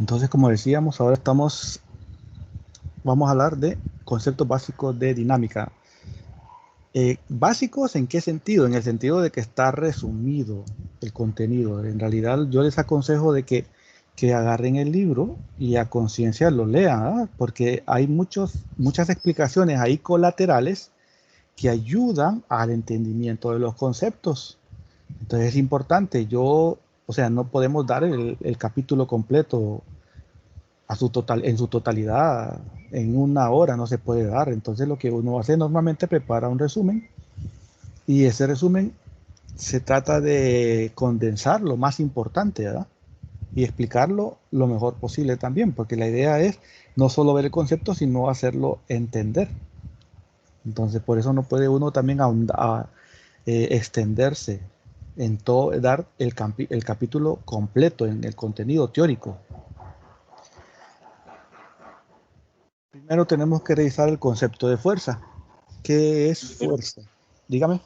Entonces, como decíamos, ahora vamos a hablar de conceptos básicos de dinámica. ¿Básicos en qué sentido? En el sentido de que está resumido el contenido. En realidad, yo les aconsejo de que agarren el libro y a conciencia lo lean, ¿ah? Porque hay muchas explicaciones ahí colaterales que ayudan al entendimiento de los conceptos. Entonces es importante, o sea, no podemos dar el capítulo completo en su totalidad en una hora, no se puede dar. Entonces lo que uno hace normalmente prepara un resumen y ese resumen se trata de condensar lo más importante, ¿verdad? Y explicarlo lo mejor posible también, porque la idea es no solo ver el concepto, sino hacerlo entender. Entonces por eso no puede uno también extenderse en todo, dar el capítulo completo en el contenido teórico. Primero tenemos que revisar el concepto de fuerza. ¿Qué es fuerza? Dígame.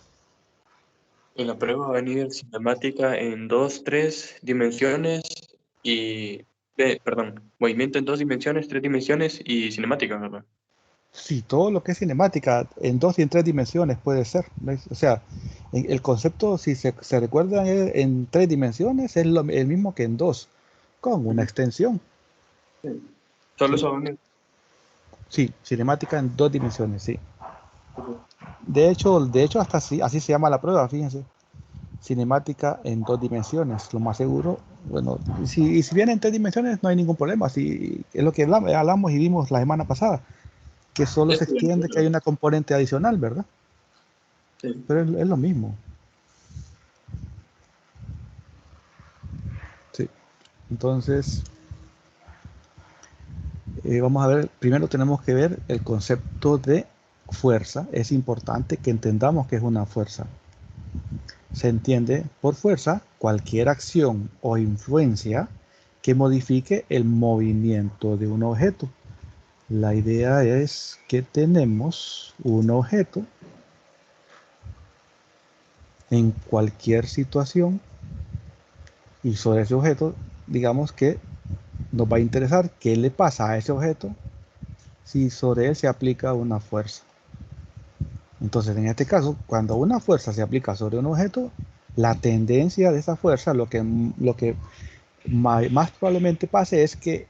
En la prueba va a venir cinemática en 2, 3 dimensiones y, perdón, movimiento en 2 dimensiones, 3 dimensiones y cinemática, ¿verdad? Sí, todo lo que es cinemática en 2 y en 3 dimensiones puede ser. ¿Ves? O sea, el concepto, si se recuerdan, en 3 dimensiones es el mismo que en dos, con una Ujú. extensión. Sí. Solo Sí, eso va a venir. sí, cinemática en 2 dimensiones, sí. Ujú. De hecho hasta así se llama la prueba, fíjense. Cinemática en 2 dimensiones, lo más seguro. Bueno, si viene en 3 dimensiones no hay ningún problema. Si es lo que hablamos y vimos la semana pasada, que solo se Esto viene extiende que hay igual, una componente adicional, ¿verdad? sí. Pero es lo mismo. Sí. Entonces, vamos a ver, primero tenemos que ver el concepto de fuerza. Es importante que entendamos que es una fuerza. Se entiende por fuerza cualquier acción o influencia que modifique el movimiento de un objeto. La idea es que tenemos un objeto en cualquier situación y sobre ese objeto, digamos que nos va a interesar qué le pasa a ese objeto si sobre él se aplica una fuerza. Entonces, en este caso, cuando una fuerza se aplica sobre un objeto, la tendencia de esa fuerza, lo que más probablemente pase es que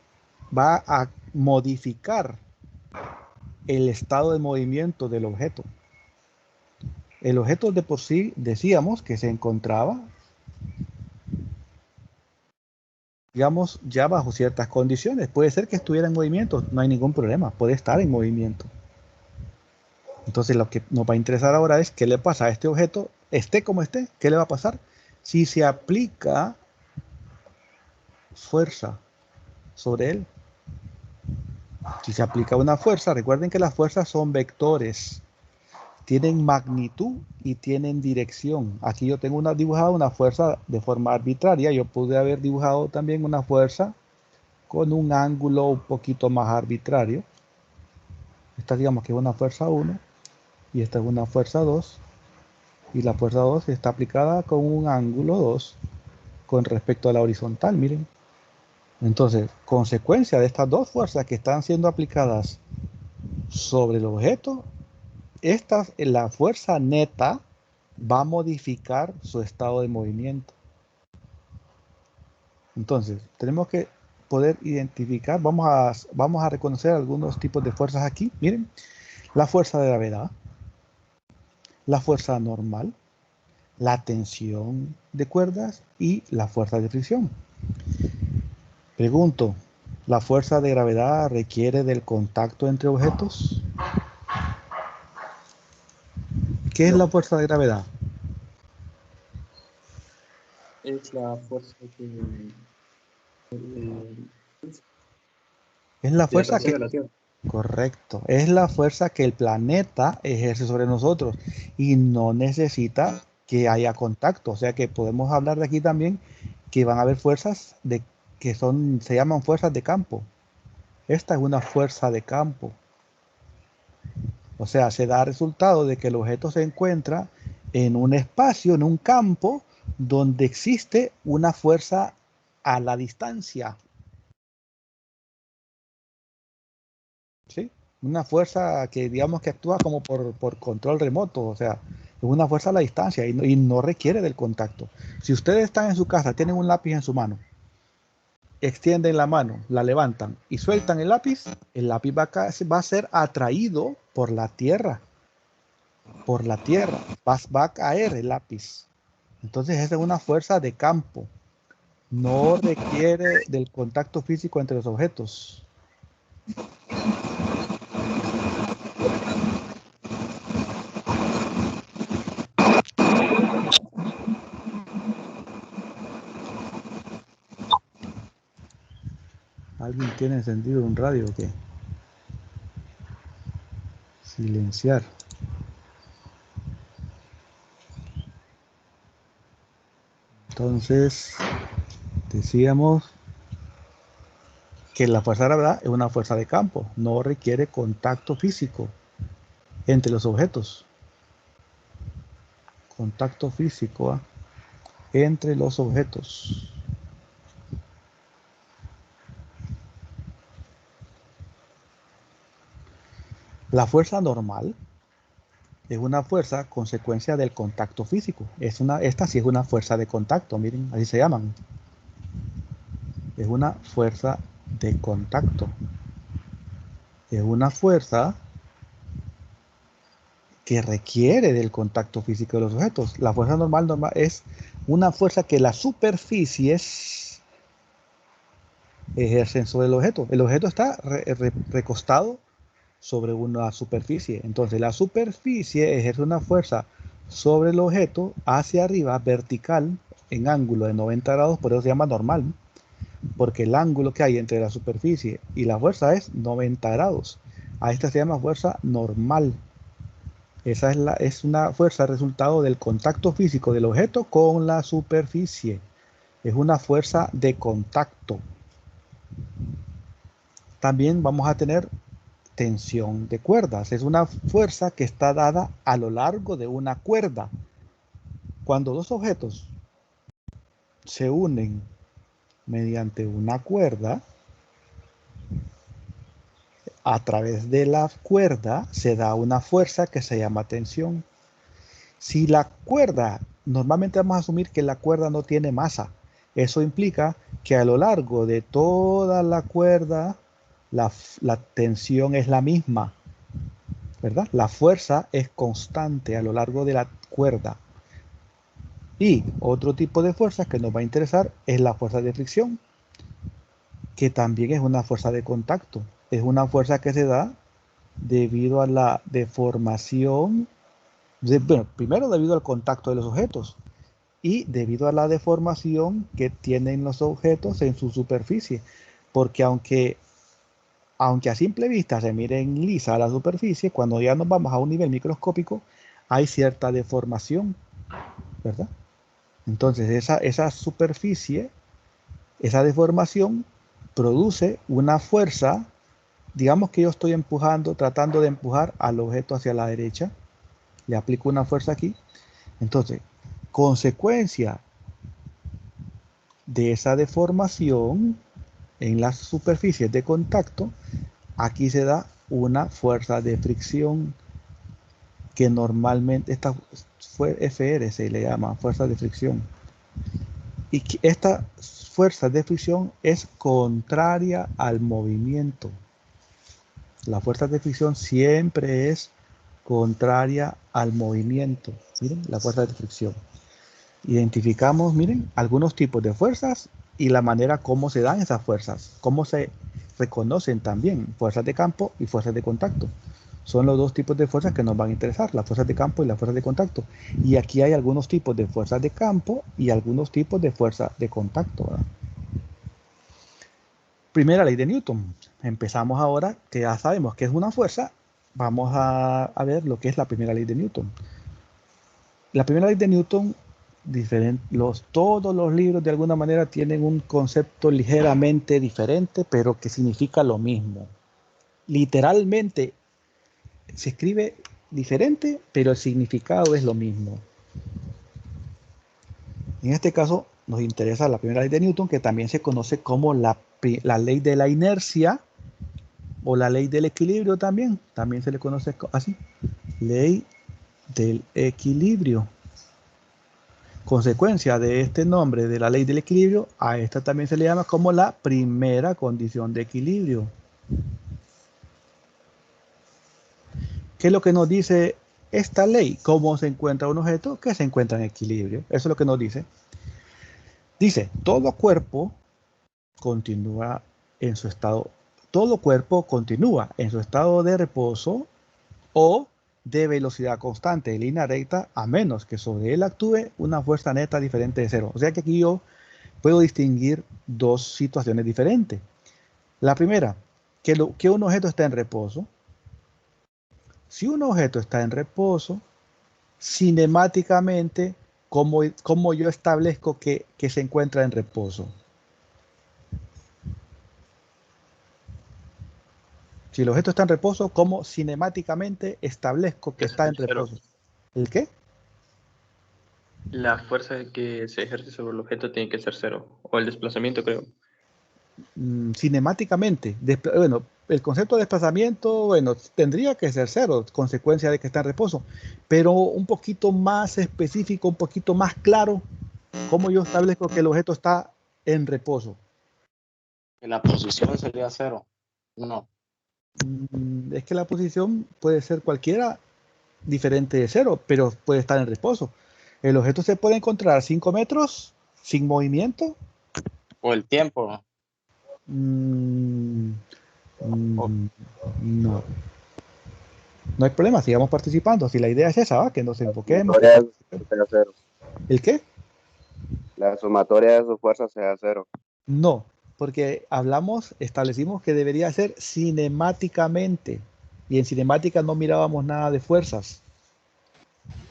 va a modificar el estado de movimiento del objeto. El objeto de por sí decíamos que se encontraba, digamos, ya bajo ciertas condiciones. Puede ser que estuviera en movimiento, no hay ningún problema, puede estar en movimiento. Entonces lo que nos va a interesar ahora es qué le pasa a este objeto, esté como esté, qué le va a pasar si se aplica fuerza sobre él. Si se aplica una fuerza, recuerden que las fuerzas son vectores, tienen magnitud y tienen dirección. Aquí yo tengo dibujada una fuerza de forma arbitraria, yo pude haber dibujado también una fuerza con un ángulo un poquito más arbitrario. Esta digamos que es una fuerza 1 y esta es una fuerza 2 y la fuerza 2 está aplicada con un ángulo 2 con respecto a la horizontal, miren. Entonces, consecuencia de estas dos fuerzas que están siendo aplicadas sobre el objeto, la fuerza neta va a modificar su estado de movimiento. Entonces, tenemos que poder identificar, vamos a reconocer algunos tipos de fuerzas aquí. Miren, la fuerza de gravedad, la fuerza normal, la tensión de cuerdas y la fuerza de fricción. Pregunto, ¿la fuerza de gravedad requiere del contacto entre objetos? ¿Qué es la No, fuerza de gravedad? es la fuerza que, eh, Es la de fuerza atracción que, de la Tierra. correcto, es la fuerza que el planeta ejerce sobre nosotros y no necesita que haya contacto. O sea que podemos hablar de aquí también que van a haber fuerzas se llaman fuerzas de campo. Esta es una fuerza de campo. O sea, se da resultado de que el objeto se encuentra en un espacio, en un campo, donde existe una fuerza a la distancia. Una fuerza que digamos que actúa como por control remoto, o sea, es una fuerza a la distancia y no requiere del contacto. Si ustedes están en su casa, tienen un lápiz en su mano, extienden la mano, la levantan y sueltan el lápiz va a ser atraído por la tierra, va a caer el lápiz. Entonces esa es una fuerza de campo, no requiere del contacto físico entre los objetos. ¿Alguien tiene encendido un radio o qué? Silenciar. Entonces, decíamos que la fuerza de gravedad es una fuerza de campo, no requiere contacto físico entre los objetos. Contacto físico entre los objetos. La fuerza normal es una fuerza consecuencia del contacto físico. Esta sí es una fuerza de contacto, miren, así se llaman. Es una fuerza de contacto. Es una fuerza que requiere del contacto físico de los objetos. La fuerza normal es una fuerza que las superficies ejercen sobre el objeto. El objeto está recostado sobre una superficie. Entonces la superficie ejerce una fuerza sobre el objeto hacia arriba, vertical, en ángulo de 90 grados, por eso se llama normal, porque el ángulo que hay entre la superficie y la fuerza es 90 grados. A esta se llama fuerza normal. Esa es una fuerza resultado del contacto físico del objeto con la superficie. Es una fuerza de contacto. También vamos a tener tensión de cuerdas. Es una fuerza que está dada a lo largo de una cuerda. Cuando dos objetos se unen mediante una cuerda, a través de la cuerda se da una fuerza que se llama tensión. Si la cuerda, normalmente vamos a asumir que la cuerda no tiene masa. Eso implica que a lo largo de toda la cuerda la tensión es la misma, ¿verdad? La fuerza es constante a lo largo de la cuerda. Y otro tipo de fuerza que nos va a interesar es la fuerza de fricción, que también es una fuerza de contacto. Es una fuerza que se da debido a la deformación, bueno, primero debido al contacto de los objetos y debido a la deformación que tienen los objetos en su superficie. Porque aunque a simple vista se miren lisa la superficie, cuando ya nos vamos a un nivel microscópico, hay cierta deformación, ¿verdad? Entonces esa superficie, esa deformación, produce una fuerza. Digamos que yo estoy tratando de empujar al objeto hacia la derecha, le aplico una fuerza aquí. Entonces, consecuencia de esa deformación en las superficies de contacto, aquí se da una fuerza de fricción que normalmente esta fue FR, se le llama fuerza de fricción. Y esta fuerza de fricción es contraria al movimiento. La fuerza de fricción siempre es contraria al movimiento. Miren, la fuerza de fricción. Identificamos, miren, algunos tipos de fuerzas y la manera como se dan esas fuerzas, cómo se reconocen también fuerzas de campo y fuerzas de contacto. Son los dos tipos de fuerzas que nos van a interesar, las fuerzas de campo y las fuerzas de contacto. Y aquí hay algunos tipos de fuerzas de campo y algunos tipos de fuerzas de contacto, ¿verdad? Primera ley de Newton. Empezamos ahora, que ya sabemos que es una fuerza, vamos a ver lo que es la primera ley de Newton. La primera ley de Newton, todos los libros de alguna manera tienen un concepto ligeramente diferente, pero que significa lo mismo. Literalmente se escribe diferente, pero el significado es lo mismo. En este caso nos interesa la primera ley de Newton, que también se conoce como la ley de la inercia, o la ley del equilibrio también se le conoce así, ley del equilibrio. Consecuencia de este nombre de la ley del equilibrio, a esta también se le llama como la primera condición de equilibrio. ¿Qué es lo que nos dice esta ley? ¿Cómo se encuentra un objeto que se encuentra en equilibrio? Eso es lo que nos dice. Dice, todo cuerpo continúa en su estado de reposo o de velocidad constante, en línea recta, a menos que sobre él actúe una fuerza neta diferente de cero. O sea que aquí yo puedo distinguir dos situaciones diferentes. La primera, que un objeto está en reposo. Si un objeto está en reposo, cinemáticamente, ¿cómo yo establezco que se encuentra en reposo? Si el objeto está en reposo, ¿cómo cinemáticamente establezco que está en reposo? ¿El qué? La fuerza que se ejerce sobre el objeto tiene que ser cero. O el desplazamiento, creo. Cinemáticamente. Bueno, el concepto de desplazamiento, bueno, tendría que ser cero, consecuencia de que está en reposo. Pero un poquito más específico, un poquito más claro, ¿cómo yo establezco que el objeto está en reposo? En la posición sería cero. No. Es que la posición puede ser cualquiera diferente de cero, pero puede estar en reposo. El objeto se puede encontrar a 5 metros sin movimiento. O el tiempo. Mm, no. No hay problema, sigamos participando. Si la idea es esa, ¿va? Que nos enfoquemos. ¿El qué? La sumatoria de sus fuerzas sea cero. No, porque establecimos que debería ser cinemáticamente. Y en cinemática no mirábamos nada de fuerzas.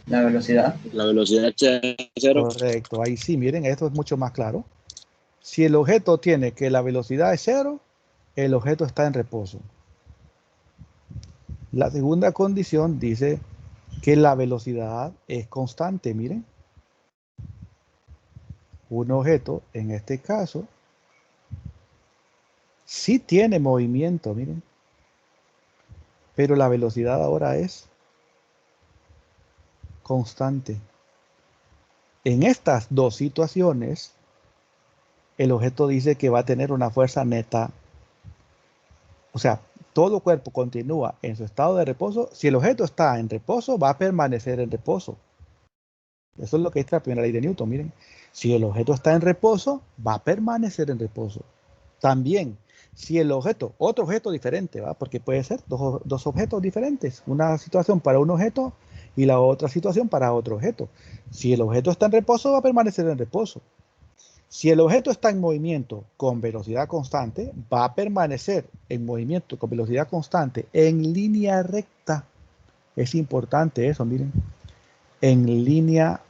La velocidad. La velocidad sea cero. Correcto, ahí sí, miren, esto es mucho más claro. Si el objeto tiene que la velocidad es cero, el objeto está en reposo. La segunda condición dice que la velocidad es constante, miren. Un objeto, en este caso, sí tiene movimiento, miren. Pero la velocidad ahora es constante. En estas dos situaciones, el objeto dice que va a tener una fuerza neta. O sea, todo cuerpo continúa en su estado de reposo. Si el objeto está en reposo, va a permanecer en reposo. Eso es lo que dice la primera ley de Newton, miren. Si el objeto está en reposo, va a permanecer en reposo. También, si el objeto, otro objeto diferente, ¿va? Porque puede ser dos objetos diferentes. Una situación para un objeto y la otra situación para otro objeto. Si el objeto está en reposo, va a permanecer en reposo. Si el objeto está en movimiento con velocidad constante, va a permanecer en movimiento con velocidad constante en línea recta. Es importante eso, miren. En línea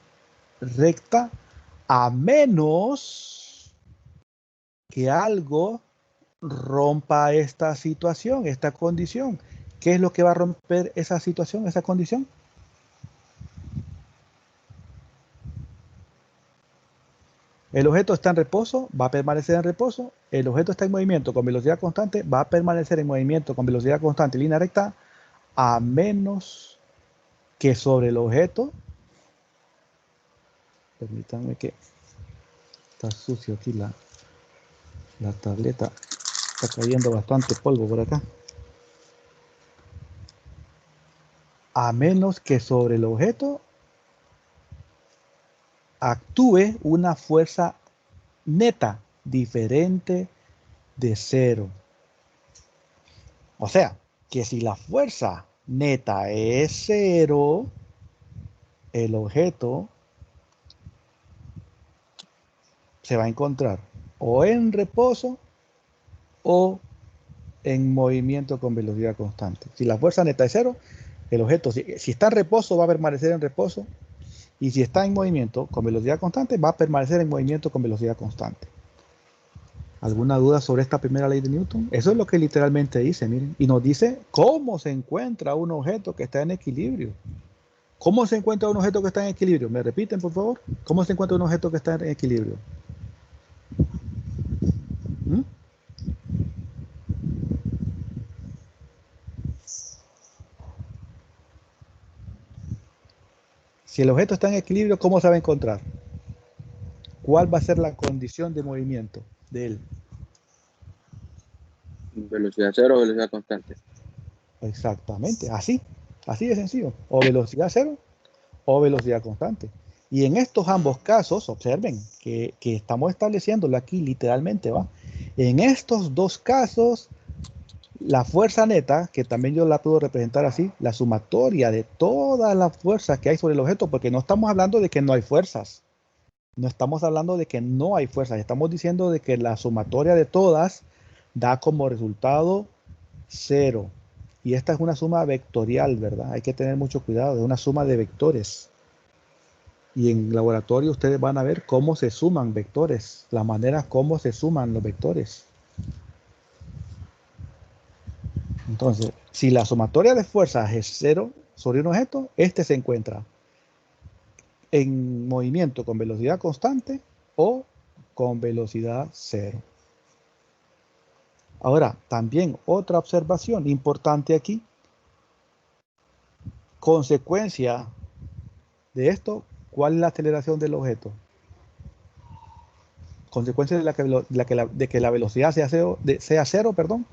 recta, a menos que algo rompa esta situación, esta condición. ¿Qué es lo que va a romper esa situación, esa condición? El objeto está en reposo, va a permanecer en reposo. El objeto está en movimiento con velocidad constante, va a permanecer en movimiento con velocidad constante en línea recta, a menos que sobre el objeto, permítanme que está sucio aquí la tableta, está cayendo bastante polvo por acá. A menos que sobre el objeto actúe una fuerza neta diferente de cero. O sea, que si la fuerza neta es cero, el objeto se va a encontrar o en reposo o en movimiento con velocidad constante. Si la fuerza neta es cero, el objeto, si está en reposo, va a permanecer en reposo. Y si está en movimiento con velocidad constante, va a permanecer en movimiento con velocidad constante. ¿Alguna duda sobre esta primera ley de Newton? Eso es lo que literalmente dice, miren. Y nos dice cómo se encuentra un objeto que está en equilibrio. ¿Cómo se encuentra un objeto que está en equilibrio? ¿Me repiten, por favor? ¿Cómo se encuentra un objeto que está en equilibrio? ¿Mm? Si el objeto está en equilibrio, ¿cómo se va a encontrar? ¿Cuál va a ser la condición de movimiento de él? Velocidad cero o velocidad constante. Exactamente, así de sencillo. O velocidad cero o velocidad constante. Y en estos ambos casos, observen que estamos estableciéndolo aquí literalmente, ¿va? En estos dos casos, la fuerza neta, que también yo la puedo representar así, la sumatoria de todas las fuerzas que hay sobre el objeto, porque no estamos hablando de que no hay fuerzas. No estamos hablando de que no hay fuerzas. Estamos diciendo de que la sumatoria de todas da como resultado 0. Y esta es una suma vectorial, ¿verdad? Hay que tener mucho cuidado, es una suma de vectores. Y en laboratorio ustedes van a ver cómo se suman vectores, la manera como se suman los vectores. Entonces, si la sumatoria de fuerzas es 0 sobre un objeto, este se encuentra en movimiento con velocidad constante o con velocidad 0. Ahora, también otra observación importante aquí. Consecuencia de esto, ¿cuál es la aceleración del objeto? Consecuencia de que la velocidad sea cero, perdón.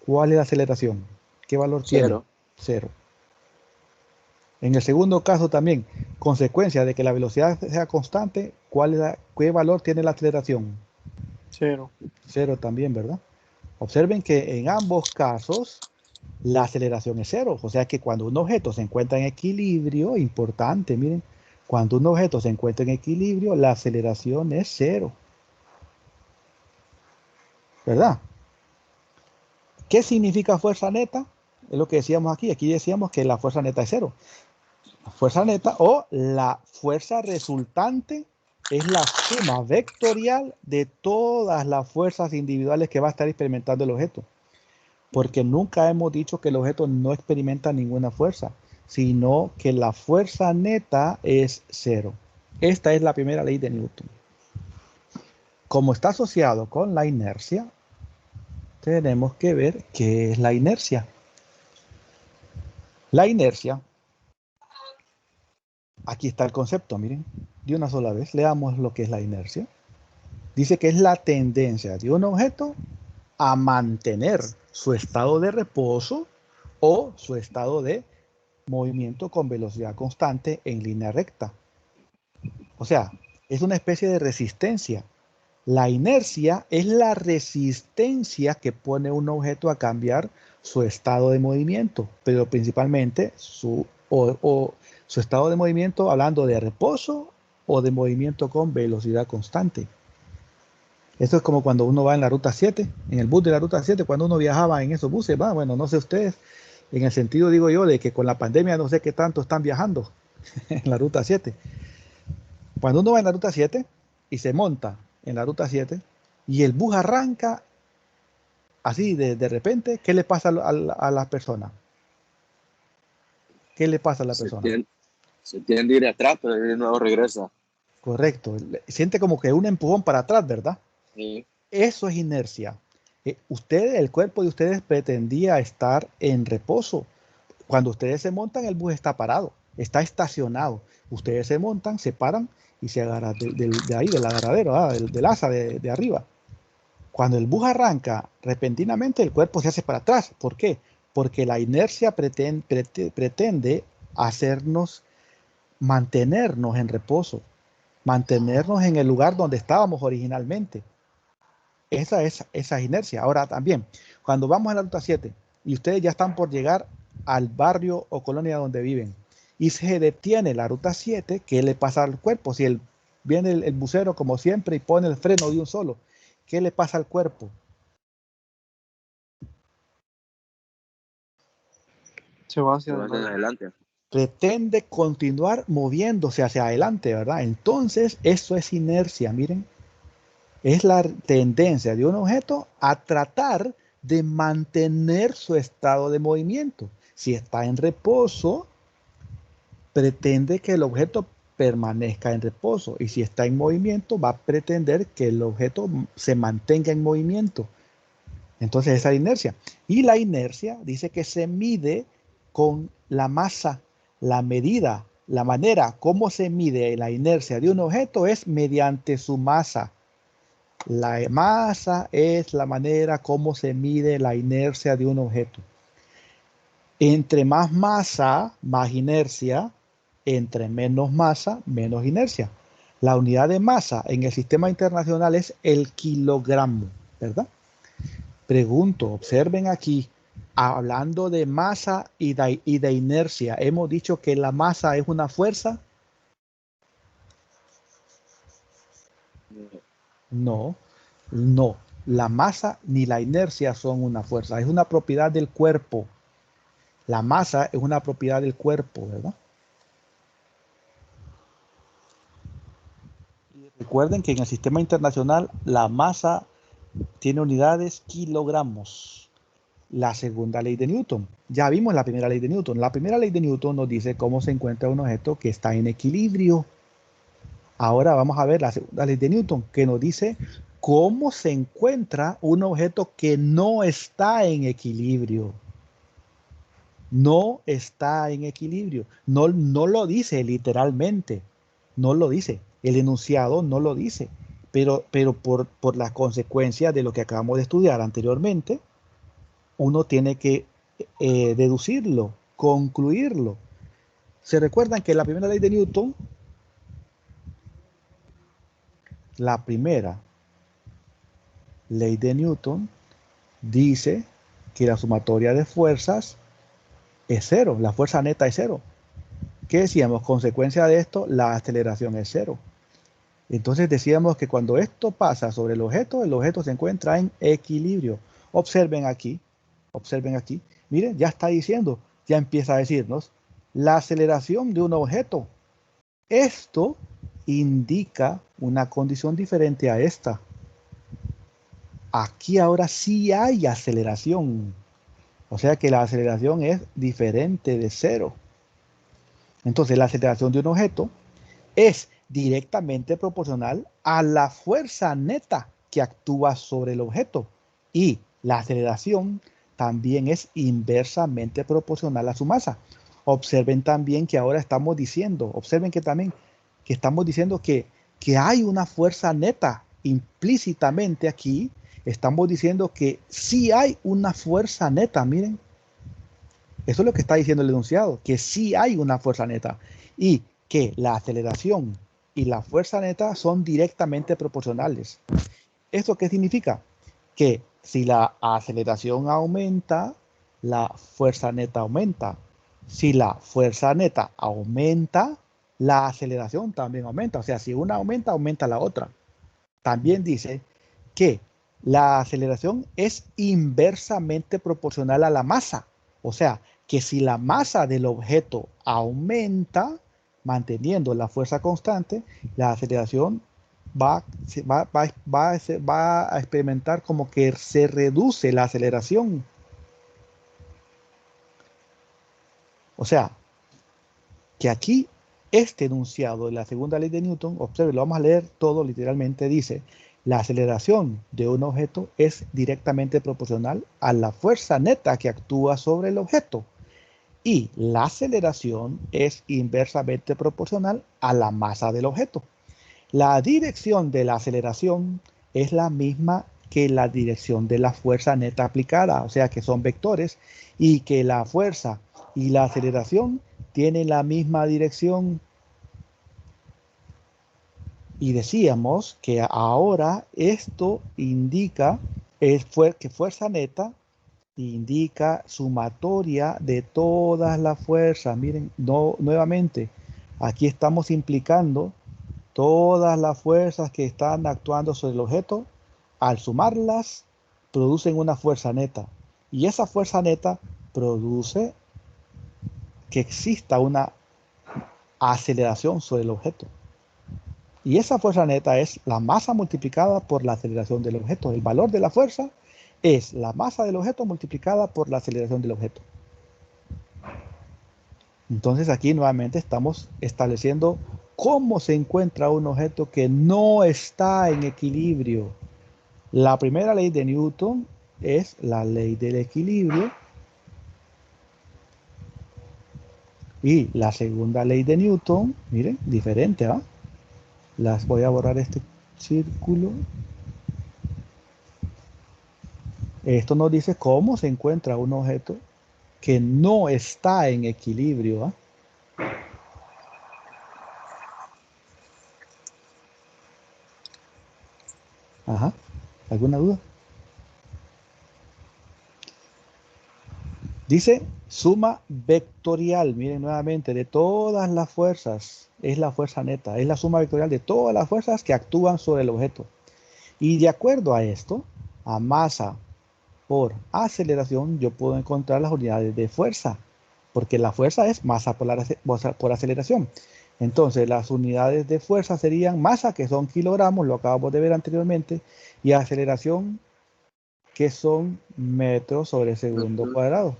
¿Cuál es la aceleración? ¿Qué valor tiene? 0. En el segundo caso también, consecuencia de que la velocidad sea constante, ¿qué valor tiene la aceleración? 0. 0 también, ¿verdad? Observen que en ambos casos la aceleración es 0. O sea que cuando un objeto se encuentra en equilibrio, importante, miren, cuando un objeto se encuentra en equilibrio, la aceleración es 0. ¿Verdad? ¿Qué significa fuerza neta? Es lo que decíamos aquí. Aquí decíamos que la fuerza neta es 0. La fuerza neta o la fuerza resultante es la suma vectorial de todas las fuerzas individuales que va a estar experimentando el objeto. Porque nunca hemos dicho que el objeto no experimenta ninguna fuerza, sino que la fuerza neta es 0. Esta es la primera ley de Newton. Como está asociado con la inercia, tenemos que ver qué es la inercia. La inercia, aquí está el concepto, miren, de una sola vez, leamos lo que es la inercia. Dice que es la tendencia de un objeto a mantener su estado de reposo o su estado de movimiento con velocidad constante en línea recta. O sea, es una especie de resistencia. La inercia es la resistencia que pone un objeto a cambiar su estado de movimiento, pero principalmente su estado de movimiento hablando de reposo o de movimiento con velocidad constante. Esto es como cuando uno va en la ruta 7, en el bus de la ruta 7, cuando uno viajaba en esos buses, ¿va? Bueno, no sé ustedes, en el sentido, digo yo, de que con la pandemia no sé qué tanto están viajando en la ruta 7. Cuando uno va en la ruta 7 y se monta en la ruta 7 y el bus arranca así de repente, ¿qué le pasa a la persona? ¿Qué le pasa a la persona? Se tiende a ir atrás, pero de nuevo regresa. Correcto. Siente como que un empujón para atrás, ¿verdad? Sí. Eso es inercia. El cuerpo de ustedes pretendía estar en reposo. Cuando ustedes se montan, el bus está parado, está estacionado. Ustedes se montan, se paran y se agarran de ahí, del agarradero, del asa de arriba. Cuando el bus arranca, repentinamente el cuerpo se hace para atrás. ¿Por qué? Porque la inercia pretende hacernos mantenernos en reposo, mantenernos en el lugar donde estábamos originalmente. Esa es inercia. Ahora también, cuando vamos a la ruta 7 y ustedes ya están por llegar al barrio o colonia donde viven y se detiene la ruta 7, ¿qué le pasa al cuerpo? Si viene el bucero como siempre y pone el freno de un solo, ¿qué le pasa al cuerpo? Se va hacia adelante. Pretende continuar moviéndose hacia adelante, ¿verdad? Entonces, eso es inercia, miren. Es la tendencia de un objeto a tratar de mantener su estado de movimiento. Si está en reposo, pretende que el objeto permanezca en reposo. Y si está en movimiento, va a pretender que el objeto se mantenga en movimiento. Entonces, esa es la inercia. Y la inercia dice que se mide con la masa, la medida, la manera como se mide la inercia de un objeto es mediante su masa. La masa es la manera como se mide la inercia de un objeto. Entre más masa, más inercia. Entre menos masa, menos inercia. La unidad de masa en el sistema internacional es el kilogramo, ¿verdad? Pregunto, observen aquí, hablando de masa y de inercia, hemos dicho que la masa es una fuerza. No, no. La masa ni la inercia son una fuerza, es una propiedad del cuerpo. La masa es una propiedad del cuerpo, ¿verdad? Recuerden que en el sistema internacional la masa tiene unidades kilogramos. La segunda ley de Newton. Ya vimos la primera ley de Newton. La primera ley de Newton nos dice cómo se encuentra un objeto que está en equilibrio. Ahora vamos a ver la segunda ley de Newton, que nos dice cómo se encuentra un objeto que no está en equilibrio. No está en equilibrio. No lo dice literalmente. No lo dice. El enunciado no lo dice. Pero por las consecuencias de lo que acabamos de estudiar anteriormente, uno tiene que deducirlo, concluirlo. ¿Se recuerdan que la primera ley de Newton, la primera ley de Newton dice que la sumatoria de fuerzas es cero, la fuerza neta es cero? ¿Qué decíamos? Consecuencia de esto, la aceleración es cero. Entonces decíamos que cuando esto pasa sobre el objeto se encuentra en equilibrio. Observen aquí, miren, ya está diciendo, ya empieza a decirnos la aceleración de un objeto. Esto indica una condición diferente a esta. Aquí ahora sí hay aceleración. O sea que la aceleración es diferente de cero. Entonces la aceleración de un objeto es directamente proporcional a la fuerza neta que actúa sobre el objeto. Y la aceleración también es inversamente proporcional a su masa. Observen también que ahora estamos diciendo, observen que también que estamos diciendo que hay una fuerza neta implícitamente aquí. Estamos diciendo que sí hay una fuerza neta, miren. Eso es lo que está diciendo el enunciado, que sí hay una fuerza neta y que la aceleración y la fuerza neta son directamente proporcionales. ¿Esto qué significa? Que si la aceleración aumenta, la fuerza neta aumenta. Si la fuerza neta aumenta, la aceleración también aumenta. O sea, si una aumenta, aumenta la otra. También dice que la aceleración es inversamente proporcional a la masa. O sea, que si la masa del objeto aumenta, manteniendo la fuerza constante, la aceleración va a experimentar como que se reduce la aceleración. O sea, que aquí este enunciado de la segunda ley de Newton, observe, lo vamos a leer todo literalmente, dice: la aceleración de un objeto es directamente proporcional a la fuerza neta que actúa sobre el objeto. Y la aceleración es inversamente proporcional a la masa del objeto. La dirección de la aceleración es la misma que la dirección de la fuerza neta aplicada, o sea que son vectores, y que la fuerza y la aceleración tienen la misma dirección. Y decíamos que ahora esto indica que fuerza neta indica sumatoria de todas las fuerzas. Miren, nuevamente, aquí estamos implicando todas las fuerzas que están actuando sobre el objeto. Al sumarlas, producen una fuerza neta. Y esa fuerza neta produce que exista una aceleración sobre el objeto. Y esa fuerza neta es la masa multiplicada por la aceleración del objeto. El valor de la fuerza es la masa del objeto multiplicada por la aceleración del objeto. Entonces aquí nuevamente estamos estableciendo cómo se encuentra un objeto que no está en equilibrio. La primera ley de Newton es la ley del equilibrio. Y la segunda ley de Newton, miren, diferente, ¿ah? Las voy a borrar este círculo. Esto nos dice cómo se encuentra un objeto que no está en equilibrio, ¿ah? Ajá. ¿Alguna duda? Dice suma vectorial, miren nuevamente, de todas las fuerzas, es la fuerza neta, es la suma vectorial de todas las fuerzas que actúan sobre el objeto. Y de acuerdo a esto, a masa por aceleración, yo puedo encontrar las unidades de fuerza, porque la fuerza es masa por aceleración. Entonces, las unidades de fuerza serían masa, que son kilogramos, lo acabamos de ver anteriormente, y aceleración, que son metros sobre segundo cuadrado.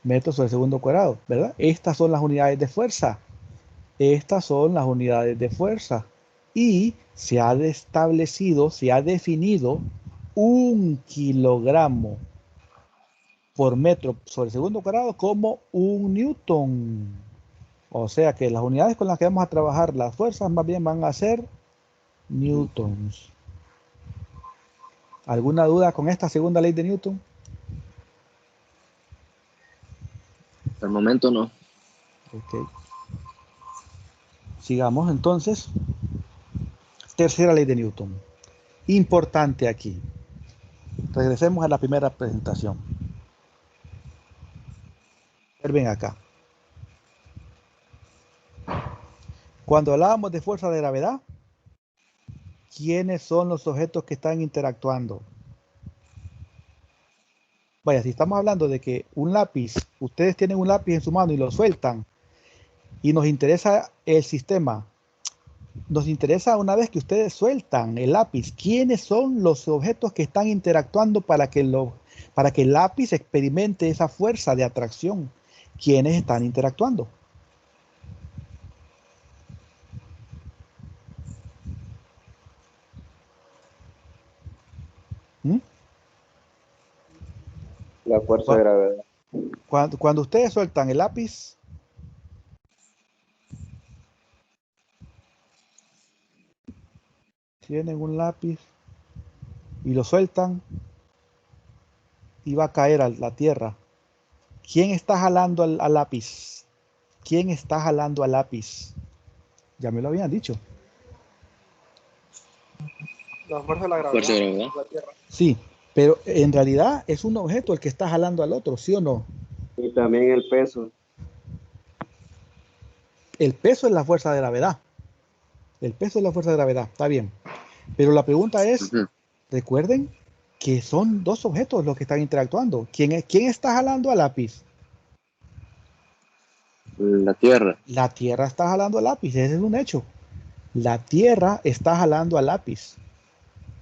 Metros sobre segundo cuadrado, ¿verdad? Estas son las unidades de fuerza. Estas son las unidades de fuerza. Y se ha establecido, se ha definido 1 kilogramo por metro sobre segundo cuadrado como 1 newton. O sea que las unidades con las que vamos a trabajar las fuerzas más bien van a ser newtons. ¿Alguna duda con esta segunda ley de Newton? Al momento no. Ok. Sigamos entonces. Tercera ley de Newton. Importante aquí. Regresemos a la primera presentación. Observen acá. Cuando hablábamos de fuerza de gravedad, ¿quiénes son los objetos que están interactuando? Vaya, si estamos hablando de que un lápiz, ustedes tienen un lápiz en su mano y lo sueltan, y nos interesa el sistema, nos interesa una vez que ustedes sueltan el lápiz, ¿quiénes son los objetos que están interactuando para que el lápiz experimente esa fuerza de atracción? ¿Quiénes están interactuando? ¿Mm? La fuerza de gravedad. Cuando ustedes sueltan el lápiz, tienen un lápiz y lo sueltan y va a caer a la tierra. ¿Quién está jalando al lápiz? ¿Quién está jalando al lápiz? Ya me lo habían dicho. La fuerza de la gravedad. Fuerza de gravedad. La Tierra. Sí, pero en realidad es un objeto el que está jalando al otro, ¿sí o no? Y también el peso. El peso es la fuerza de gravedad. El peso es la fuerza de gravedad, está bien. Pero la pregunta es, recuerden que son dos objetos los que están interactuando. ¿Quién está jalando al lápiz? La Tierra. La Tierra está jalando al lápiz, ese es un hecho. La Tierra está jalando al lápiz.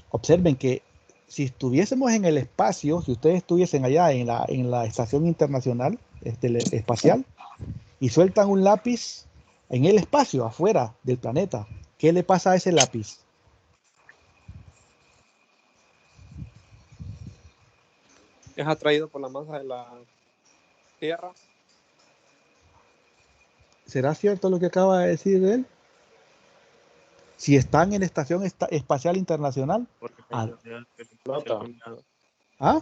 Observen que si estuviésemos en el espacio, si ustedes estuviesen allá en la estación internacional espacial y sueltan un lápiz en el espacio, afuera del planeta, ¿qué le pasa a ese lápiz? Es atraído por la masa de la Tierra. ¿Será cierto lo que acaba de decir él? Si están en la estación espacial internacional, Porque ah, Flota. ¿ah?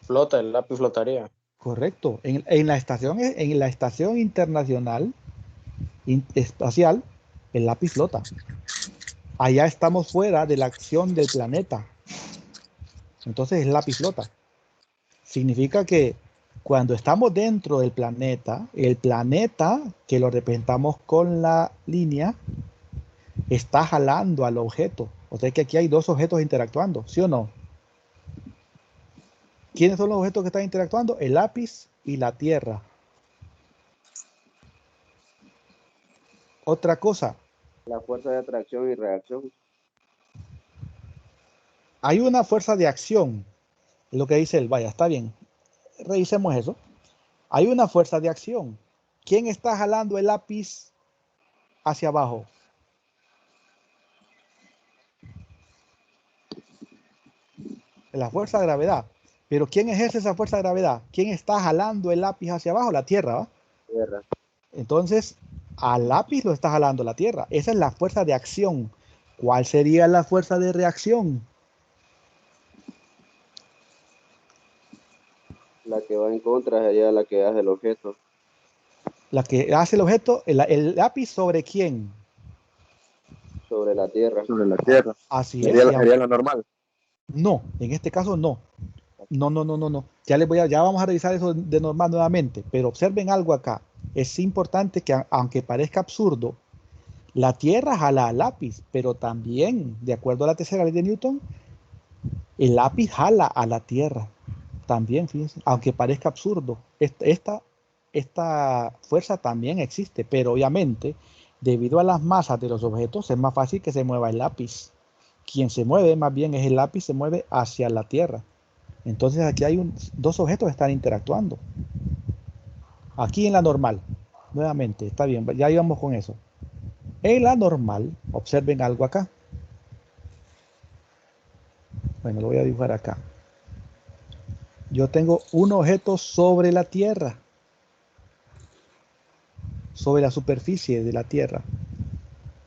Flota, el lápiz flotaría. Correcto. En la estación internacional espacial, el lápiz flota. Allá estamos fuera de la acción del planeta. Entonces el lápiz flota. Significa que cuando estamos dentro del planeta, el planeta, que lo representamos con la línea, está jalando al objeto. O sea que aquí hay dos objetos interactuando, ¿sí o no? ¿Quiénes son los objetos que están interactuando? El lápiz y la Tierra. Otra cosa, La fuerza de atracción y reacción. hay una fuerza de acción, es lo que dice él. Vaya, está bien. Revisemos eso. Hay una fuerza de acción. ¿Quién está jalando el lápiz hacia abajo? La fuerza de gravedad. Pero ¿quién ejerce esa fuerza de gravedad? ¿Quién está jalando el lápiz hacia abajo? La Tierra, ¿va? Tierra. Entonces, al lápiz lo está jalando la Tierra. Esa es la fuerza de acción. ¿Cuál sería la fuerza de reacción? La que va en contra sería la que hace el objeto. La que hace el objeto, el lápiz sobre quién. Sobre la Tierra. Sobre la Tierra. Así es. Sería la normal. No, en este caso no. No. Ya vamos a revisar eso de normal nuevamente, pero observen algo acá. Es importante que, aunque parezca absurdo, la Tierra jala al lápiz, pero también, de acuerdo a la tercera ley de Newton, el lápiz jala a la Tierra. También, fíjense, aunque parezca absurdo, esta fuerza también existe, pero obviamente, debido a las masas de los objetos, es más fácil que se mueva el lápiz. Quien se mueve más bien es el lápiz, se mueve hacia la Tierra. Entonces aquí hay dos objetos que están interactuando. Aquí en la normal, nuevamente, está bien, ya íbamos con eso. En la normal, observen algo acá. Bueno, lo voy a dibujar acá. Yo tengo un objeto sobre la Tierra, sobre la superficie de la Tierra.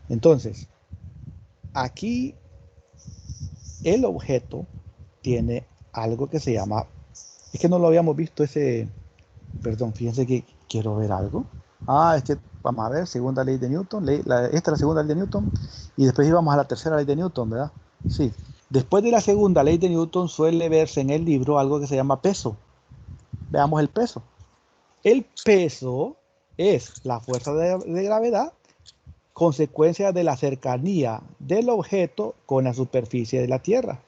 Entonces, aquí el objeto tiene algo que se llama, es que no lo habíamos visto ese, perdón, fíjense que quiero ver algo. Es que vamos a ver, segunda ley de Newton, esta es la segunda ley de Newton, y después íbamos a la tercera ley de Newton, ¿verdad? Sí. Después de la segunda ley de Newton suele verse en el libro algo que se llama peso. Veamos el peso. El peso es la fuerza de gravedad, consecuencia de la cercanía del objeto con la superficie de la Tierra.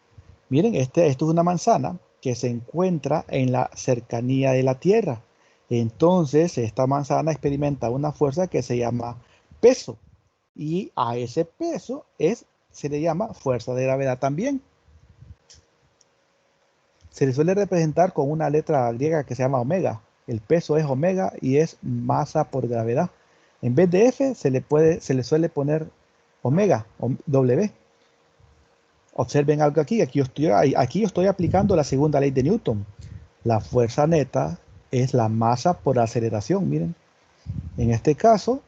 Miren, esto es una manzana que se encuentra en la cercanía de la Tierra. Entonces, esta manzana experimenta una fuerza que se llama peso. Y a ese peso se le llama fuerza de gravedad también. Se le suele representar con una letra griega que se llama omega. El peso es omega y es masa por gravedad. En vez de F se le suele poner omega, W. Observen algo aquí. Aquí yo estoy aplicando la segunda ley de Newton. La fuerza neta es la masa por aceleración. Miren, en este caso,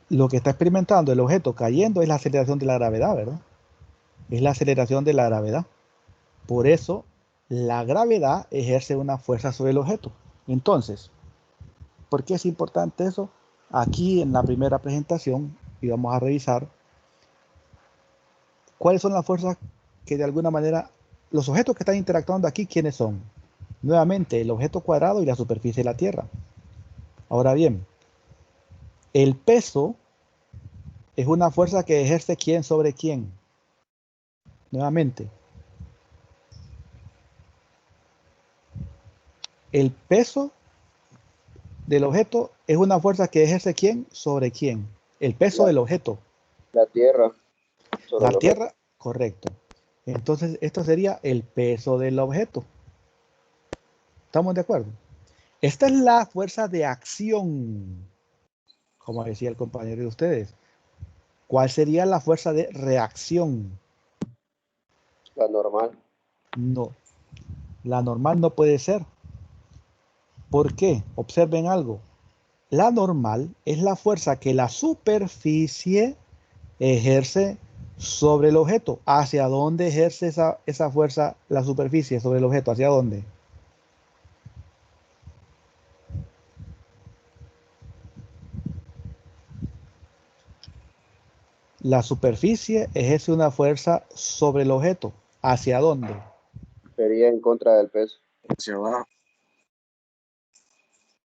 lo que está experimentando el objeto cayendo es la aceleración de la gravedad, ¿verdad? Es la aceleración de la gravedad. Por eso, la gravedad ejerce una fuerza sobre el objeto. Entonces, ¿por qué es importante eso? Aquí en la primera presentación íbamos a revisar cuáles son las fuerzas que de alguna manera, los objetos que están interactuando aquí, ¿quiénes son? Nuevamente, el objeto cuadrado y la superficie de la Tierra. Ahora bien, el peso es una fuerza que ejerce quién sobre quién. Nuevamente, el peso del objeto es una fuerza que ejerce quién sobre quién. El peso del objeto. La Tierra. La Tierra, correcto. Entonces, esto sería el peso del objeto. ¿Estamos de acuerdo? Esta es la fuerza de acción, como decía el compañero de ustedes. ¿Cuál sería la fuerza de reacción? La normal. No, la normal no puede ser. ¿Por qué? Observen algo. La normal es la fuerza que la superficie ejerce sobre el objeto. ¿Hacia dónde ejerce esa fuerza la superficie sobre el objeto? ¿Hacia dónde? La superficie ejerce una fuerza sobre el objeto. ¿Hacia dónde? Sería en contra del peso. Hacia abajo.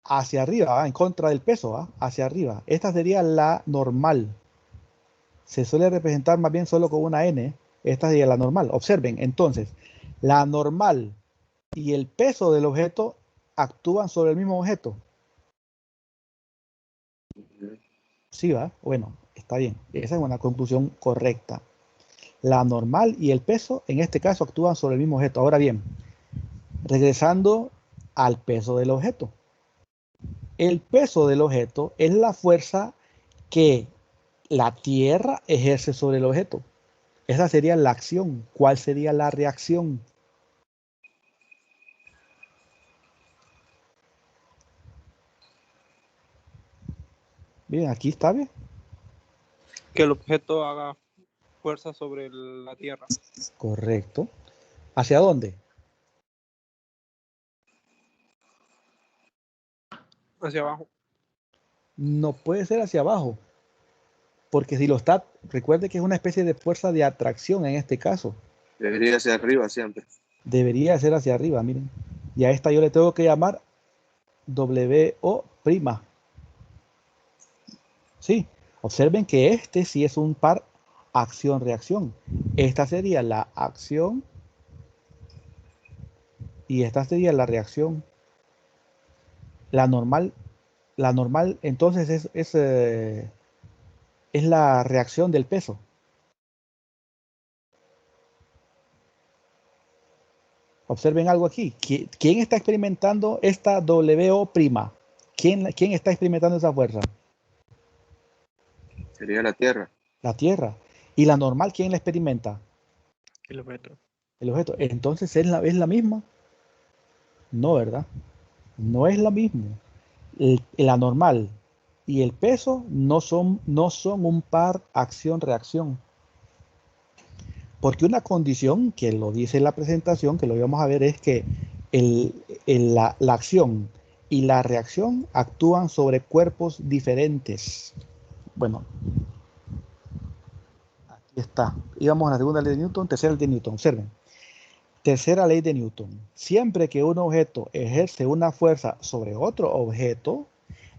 Hacia arriba, en contra del peso, hacia arriba. Esta sería la normal. Se suele representar más bien solo con una N. Esta sería la normal. Observen, entonces, la normal y el peso del objeto actúan sobre el mismo objeto. Sí, ¿va? Bueno, está bien. Esa es una conclusión correcta. La normal y el peso, en este caso, actúan sobre el mismo objeto. Ahora bien, regresando al peso del objeto. El peso del objeto es la fuerza que la Tierra ejerce sobre el objeto. Esa sería la acción. ¿Cuál sería la reacción? Bien, aquí está bien. Que el objeto haga fuerza sobre la Tierra. Correcto. ¿Hacia dónde? Hacia abajo. No puede ser hacia abajo, porque si lo está, recuerde que es una especie de fuerza de atracción en este caso. Debería ser arriba siempre. Debería ser hacia arriba, miren. Y a esta yo le tengo que llamar WO'. Sí, observen que este sí es un par acción-reacción. Esta sería la acción y esta sería la reacción. La normal entonces es la reacción del peso. Observen algo aquí. ¿Quién está experimentando esta WO'? ¿Quién está experimentando esa fuerza? Sería la Tierra. La Tierra. ¿Y la normal quién la experimenta? El objeto. El objeto. Entonces es la misma. No, ¿verdad? No es la misma. La normal y el peso no son un par acción-reacción. Porque una condición, que lo dice la presentación, que lo vamos a ver, es que la acción y la reacción actúan sobre cuerpos diferentes. Bueno, aquí está. Íbamos a la segunda ley de Newton, tercera ley de Newton. Observen. Tercera ley de Newton. Siempre que un objeto ejerce una fuerza sobre otro objeto,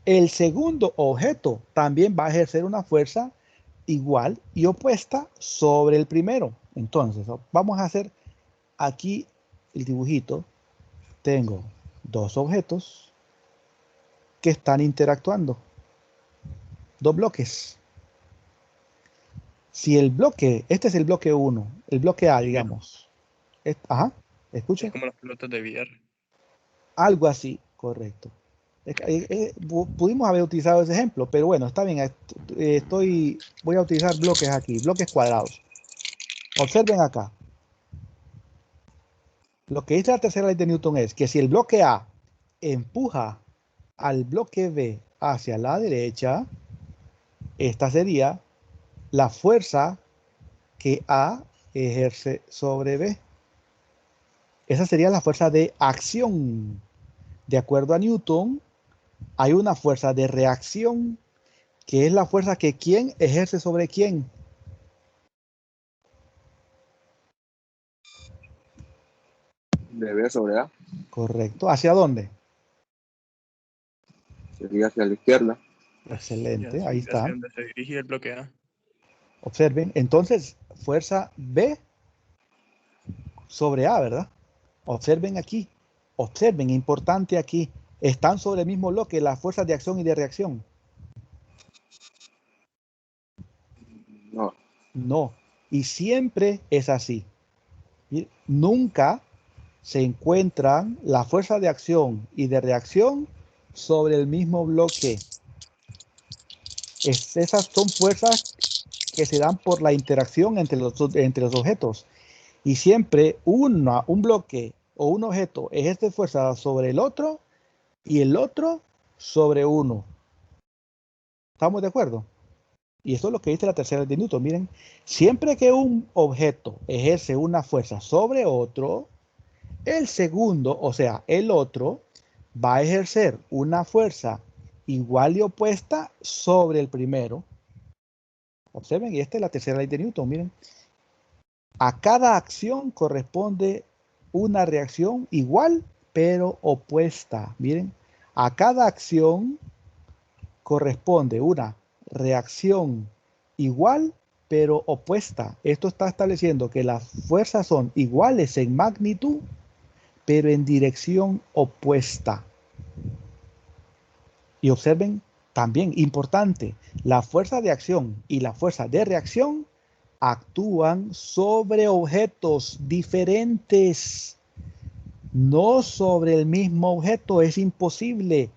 el segundo objeto también va a ejercer una fuerza igual y opuesta sobre el primero. Entonces, vamos a hacer aquí el dibujito. Tengo dos objetos que están interactuando. Dos bloques. Si el bloque, este es el bloque 1, el bloque A, digamos. Ajá, escucha. Es como las pelotas de billar. Algo así, correcto. Pudimos haber utilizado ese ejemplo, pero bueno, está bien. Voy a utilizar bloques aquí, bloques cuadrados. Observen acá. Lo que dice la tercera ley de Newton es que si el bloque A empuja al bloque B hacia la derecha, esta sería la fuerza que A ejerce sobre B. Esa sería la fuerza de acción. De acuerdo a Newton, hay una fuerza de reacción, que es la fuerza que quién ejerce sobre quién. De B sobre A. Correcto. ¿Hacia dónde? Sería hacia la izquierda. Excelente, ahí está. Hacia donde se dirige el bloque A. Observen, entonces, fuerza B sobre A, ¿verdad? Observen aquí, observen, importante aquí, están sobre el mismo bloque las fuerzas de acción y de reacción. No. No, y siempre es así. Nunca se encuentran las fuerzas de acción y de reacción sobre el mismo bloque. Esas son fuerzas que se dan por la interacción entre los objetos. Y siempre un bloque o un objeto ejerce fuerza sobre el otro y el otro sobre uno. ¿Estamos de acuerdo? Y esto es lo que dice la tercera ley de Newton. Miren, siempre que un objeto ejerce una fuerza sobre otro, el segundo, o sea, el otro, va a ejercer una fuerza igual y opuesta sobre el primero. Observen, y esta es la tercera ley de Newton. Miren, a cada acción corresponde una reacción igual pero opuesta. Miren, a cada acción corresponde una reacción igual pero opuesta. Esto está estableciendo que las fuerzas son iguales en magnitud pero en dirección opuesta. Y observen también, importante, la fuerza de acción y la fuerza de reacción actúan sobre objetos diferentes, no sobre el mismo objeto. Es imposible,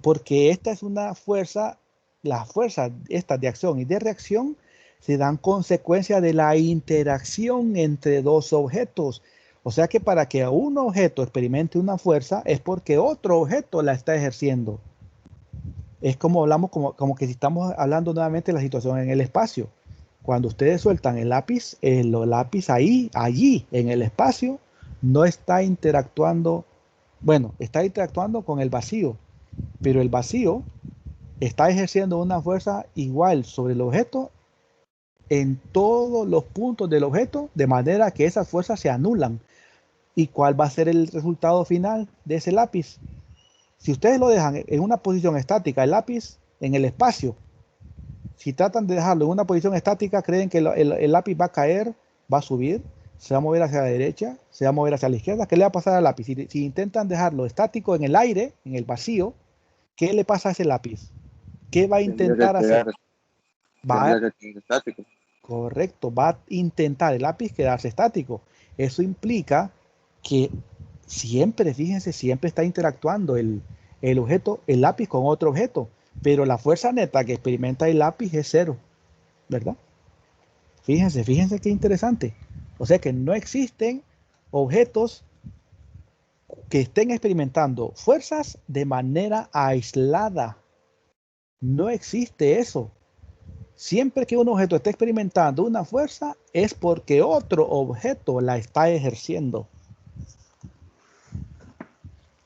porque esta es una fuerza, las fuerzas estas de acción y de reacción se dan consecuencia de la interacción entre dos objetos. O sea que para que un objeto experimente una fuerza es porque otro objeto la está ejerciendo. Es como hablamos, como que si estamos hablando nuevamente de la situación en el espacio. Cuando ustedes sueltan el lápiz allí, en el espacio, no está interactuando, bueno, está interactuando con el vacío, pero el vacío está ejerciendo una fuerza igual sobre el objeto en todos los puntos del objeto, de manera que esas fuerzas se anulan. ¿Y cuál va a ser el resultado final de ese lápiz? Si ustedes lo dejan en una posición estática, el lápiz en el espacio, si tratan de dejarlo en una posición estática, creen que el lápiz va a caer, va a subir, se va a mover hacia la derecha, se va a mover hacia la izquierda. ¿Qué le va a pasar al lápiz? Si intentan dejarlo estático en el aire, en el vacío, ¿qué le pasa a ese lápiz? ¿Qué va a intentar hacer? Tendría que quedar estático. Correcto, va a intentar el lápiz quedarse estático. Eso implica que siempre, fíjense, siempre está interactuando el objeto, el lápiz con otro objeto, pero la fuerza neta que experimenta el lápiz es cero, ¿verdad? Fíjense qué interesante. O sea que no existen objetos que estén experimentando fuerzas de manera aislada. No existe eso. Siempre que un objeto esté experimentando una fuerza es porque otro objeto la está ejerciendo.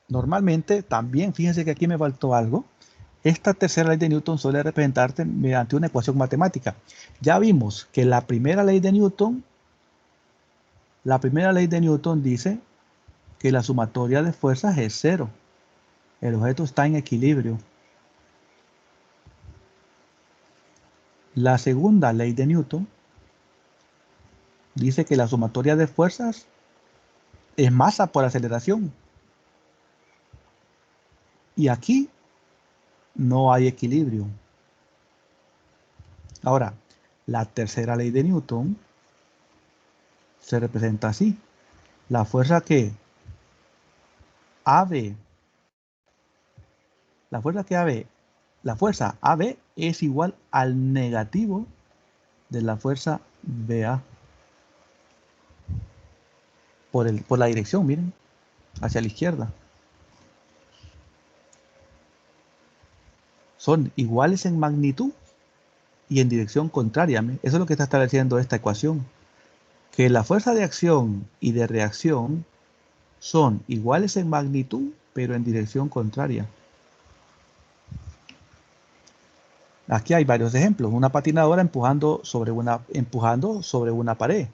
Normalmente, también, fíjense que aquí me faltó algo. Esta tercera ley de Newton suele representarse mediante una ecuación matemática. Ya vimos que la primera ley de Newton dice que la sumatoria de fuerzas es cero. El objeto está en equilibrio. La segunda ley de Newton dice que la sumatoria de fuerzas es masa por aceleración. Y aquí no hay equilibrio. Ahora, la tercera ley de Newton se representa así. La fuerza que AB, la fuerza AB es igual al negativo de la fuerza BA. Por la dirección, miren, hacia la izquierda. Son iguales en magnitud y en dirección contraria. Eso es lo que está estableciendo esta ecuación. Que la fuerza de acción y de reacción son iguales en magnitud, pero en dirección contraria. Aquí hay varios ejemplos. Una patinadora empujando sobre una pared.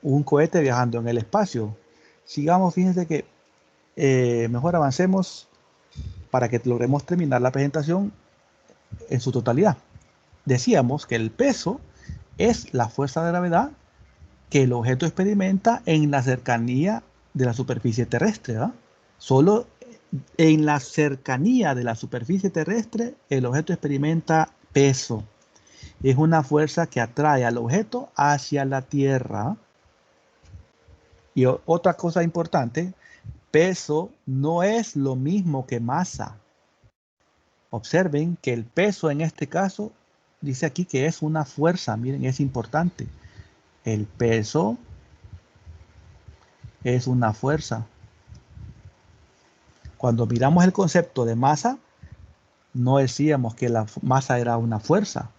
Un cohete viajando en el espacio. Sigamos, fíjense que mejor avancemos para que logremos terminar la presentación en su totalidad. Decíamos que el peso es la fuerza de gravedad que el objeto experimenta en la cercanía de la superficie terrestre, ¿verdad? Solo en la cercanía de la superficie terrestre el objeto experimenta peso. Es una fuerza que atrae al objeto hacia la Tierra. Y otra cosa importante, peso no es lo mismo que masa. Observen que el peso en este caso dice aquí que es una fuerza. Miren, es importante. El peso es una fuerza. Cuando miramos el concepto de masa, no decíamos que la masa era una fuerza.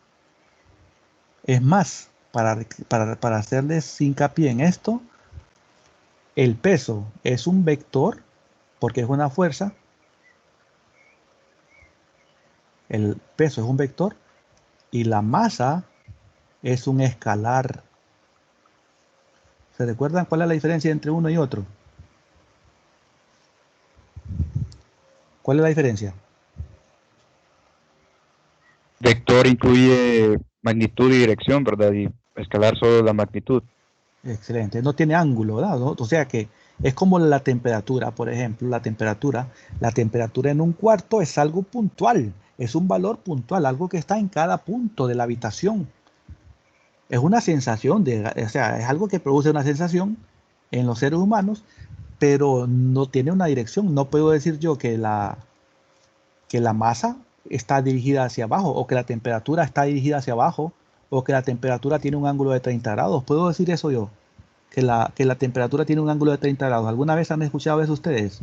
Es más, para hacerles hincapié en esto, el peso es un vector porque es una fuerza. El peso es un vector y la masa es un escalar. ¿Se recuerdan cuál es la diferencia entre uno y otro? ¿Cuál es la diferencia? Vector incluye magnitud y dirección, ¿verdad? Y escalar solo la magnitud. Excelente. No tiene ángulo, ¿verdad? O sea que es como la temperatura, por ejemplo. La temperatura en un cuarto es algo puntual. Es un valor puntual, algo que está en cada punto de la habitación. Es una sensación, o sea, es algo que produce una sensación en los seres humanos, pero no tiene una dirección. No puedo decir yo que la masa está dirigida hacia abajo, o que la temperatura está dirigida hacia abajo, o que la temperatura tiene un ángulo de 30 grados. ¿Puedo decir eso yo? Que la temperatura tiene un ángulo de 30 grados. ¿Alguna vez han escuchado eso ustedes?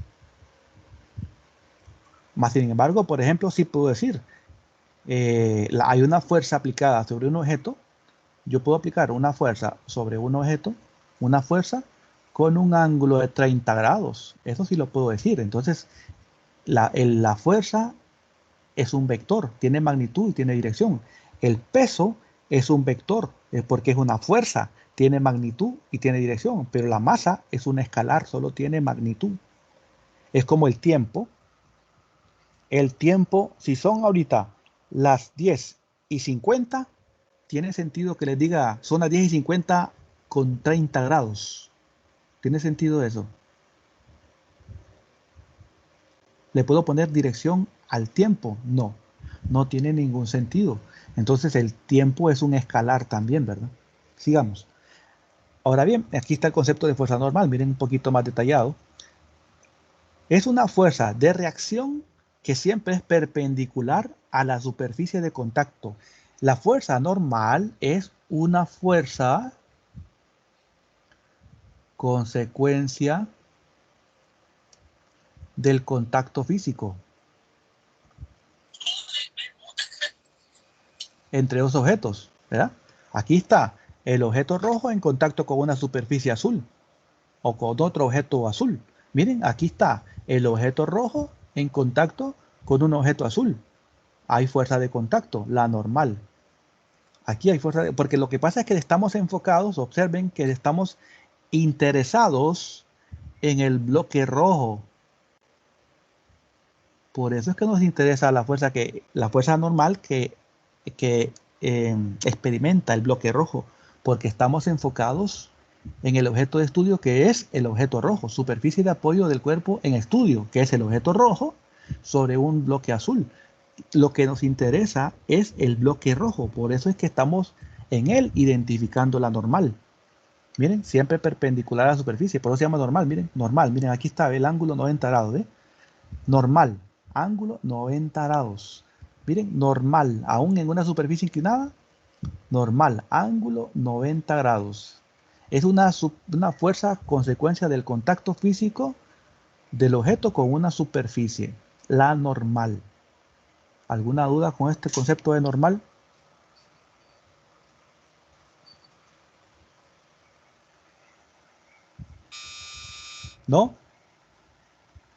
Más sin embargo, por ejemplo, sí puedo decir, hay una fuerza aplicada sobre un objeto. Yo puedo aplicar una fuerza sobre un objeto, una fuerza con un ángulo de 30 grados. Eso sí lo puedo decir. Entonces, la fuerza es un vector, tiene magnitud y tiene dirección. El peso es un vector, porque es una fuerza, tiene magnitud y tiene dirección, pero la masa es un escalar, solo tiene magnitud. Es como el tiempo. El tiempo, si son ahorita las 10:50, tiene sentido que les diga, son las 10:50 con 30 grados. ¿Tiene sentido eso? ¿Le puedo poner dirección al tiempo? No, no tiene ningún sentido. Entonces el tiempo es un escalar también, ¿verdad? Sigamos. Ahora bien, aquí está el concepto de fuerza normal. Miren un poquito más detallado. Es una fuerza de reacción que siempre es perpendicular a la superficie de contacto. La fuerza normal es una fuerza consecuencia del contacto físico entre dos objetos, ¿verdad? Aquí está el objeto rojo en contacto con una superficie azul o con otro objeto azul. Miren, aquí está el objeto rojo en contacto con un objeto azul. Hay fuerza de contacto, la normal. Aquí hay fuerza porque lo que pasa es que estamos enfocados, observen que estamos interesados en el bloque rojo. Por eso es que nos interesa la fuerza normal que experimenta el bloque rojo, porque estamos enfocados en el objeto de estudio que es el objeto rojo, superficie de apoyo del cuerpo en estudio, que es el objeto rojo sobre un bloque azul. Lo que nos interesa es el bloque rojo, por eso es que estamos en él identificando la normal. Miren, siempre perpendicular a la superficie, por eso se llama normal. Miren, normal, miren, aquí está el ángulo 90 grados, ¿eh? Normal, ángulo 90 grados. Miren, normal, aún en una superficie inclinada, normal, ángulo 90 grados. Es una fuerza consecuencia del contacto físico del objeto con una superficie, la normal. ¿Alguna duda con este concepto de normal? ¿No?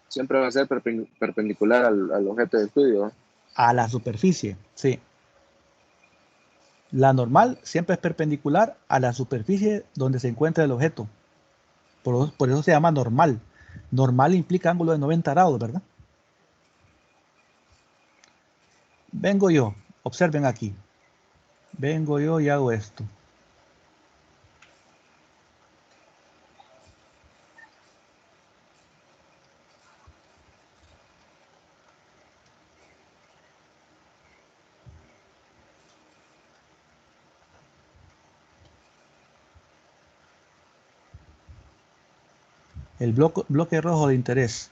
Siempre va a ser perpendicular al objeto de estudio. A la superficie, sí. La normal siempre es perpendicular a la superficie donde se encuentra el objeto. Por eso se llama normal. Normal implica ángulo de 90 grados, ¿verdad? Vengo yo, observen aquí. Vengo yo y hago esto. El bloque rojo de interés.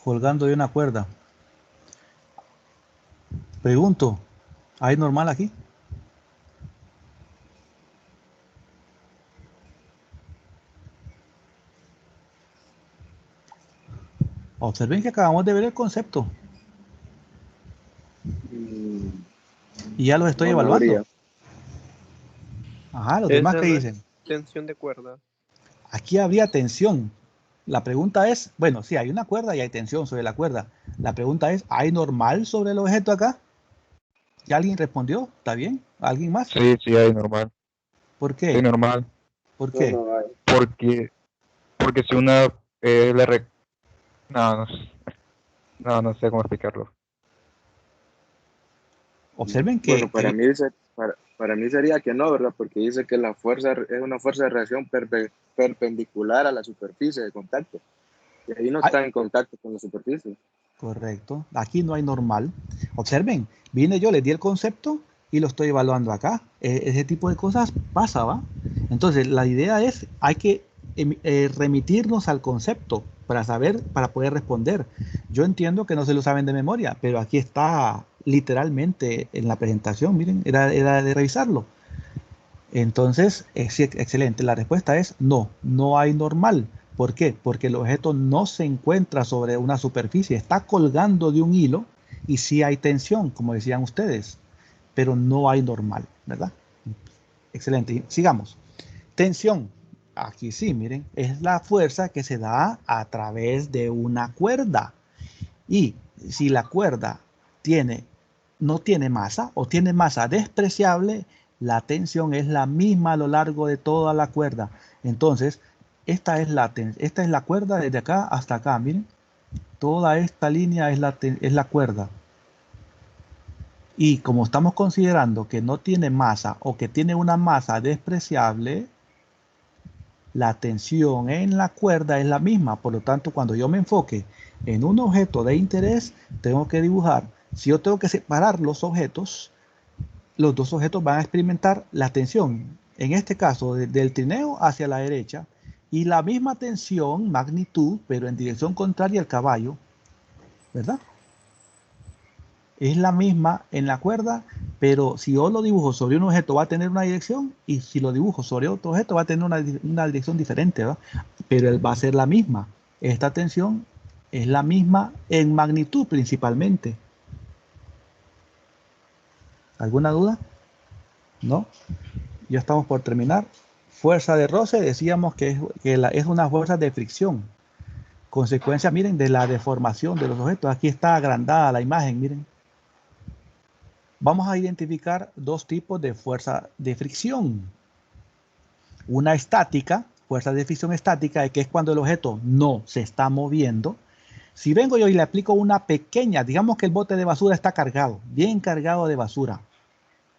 Colgando de una cuerda. Pregunto, ¿hay normal aquí? Observen que acabamos de ver el concepto. Y ya los estoy evaluando. Ajá, los demás que dicen. Tensión de cuerda. Aquí habría tensión. La pregunta es, bueno, sí, hay una cuerda y hay tensión sobre la cuerda. La pregunta es, ¿hay normal sobre el objeto acá? ¿Ya alguien respondió? ¿Está bien? ¿Alguien más? Sí, sí, hay normal. ¿Por qué? Sí, normal. ¿Por qué? Porque si una no sé cómo explicarlo. Observen que... Bueno, para mí sería que no, ¿verdad? Porque dice que la fuerza es una fuerza de reacción perpendicular a la superficie de contacto. Y ahí no está en contacto con la superficie. Correcto. Aquí no hay normal. Observen, vine yo, les di el concepto y lo estoy evaluando acá. Ese tipo de cosas pasa, ¿va? Entonces, la idea es, hay que remitirnos al concepto para saber, para poder responder. Yo entiendo que no se lo saben de memoria, pero aquí está literalmente en la presentación, miren, era de revisarlo. Entonces, sí, excelente. La respuesta es no, no hay normal. ¿Por qué? Porque el objeto no se encuentra sobre una superficie, está colgando de un hilo y sí hay tensión, como decían ustedes, pero no hay normal, ¿verdad? Excelente. Sigamos. Tensión. Aquí sí, miren, es la fuerza que se da a través de una cuerda. Y si la cuerda no tiene masa o tiene masa despreciable, la tensión es la misma a lo largo de toda la cuerda. Entonces, esta es la cuerda desde acá hasta acá. Miren, toda esta línea es la cuerda. Y como estamos considerando que no tiene masa o que tiene una masa despreciable, la tensión en la cuerda es la misma. Por lo tanto, cuando yo me enfoque en un objeto de interés, tengo que dibujar. Si yo tengo que separar los objetos, los dos objetos van a experimentar la tensión, en este caso del trineo hacia la derecha, y la misma tensión, magnitud, pero en dirección contraria al caballo, ¿verdad? Es la misma en la cuerda, pero si yo lo dibujo sobre un objeto va a tener una dirección, y si lo dibujo sobre otro objeto va a tener una dirección diferente, ¿verdad? Pero él va a ser la misma. Esta tensión es la misma en magnitud principalmente. ¿Alguna duda? ¿No? Ya estamos por terminar. Fuerza de roce, decíamos que es una fuerza de fricción. Consecuencia, miren, de la deformación de los objetos. Aquí está agrandada la imagen, miren. Vamos a identificar dos tipos de fuerza de fricción. Una estática, fuerza de fricción estática, que es cuando el objeto no se está moviendo. Si vengo yo y le aplico una pequeña, digamos que el bote de basura está cargado, bien cargado de basura.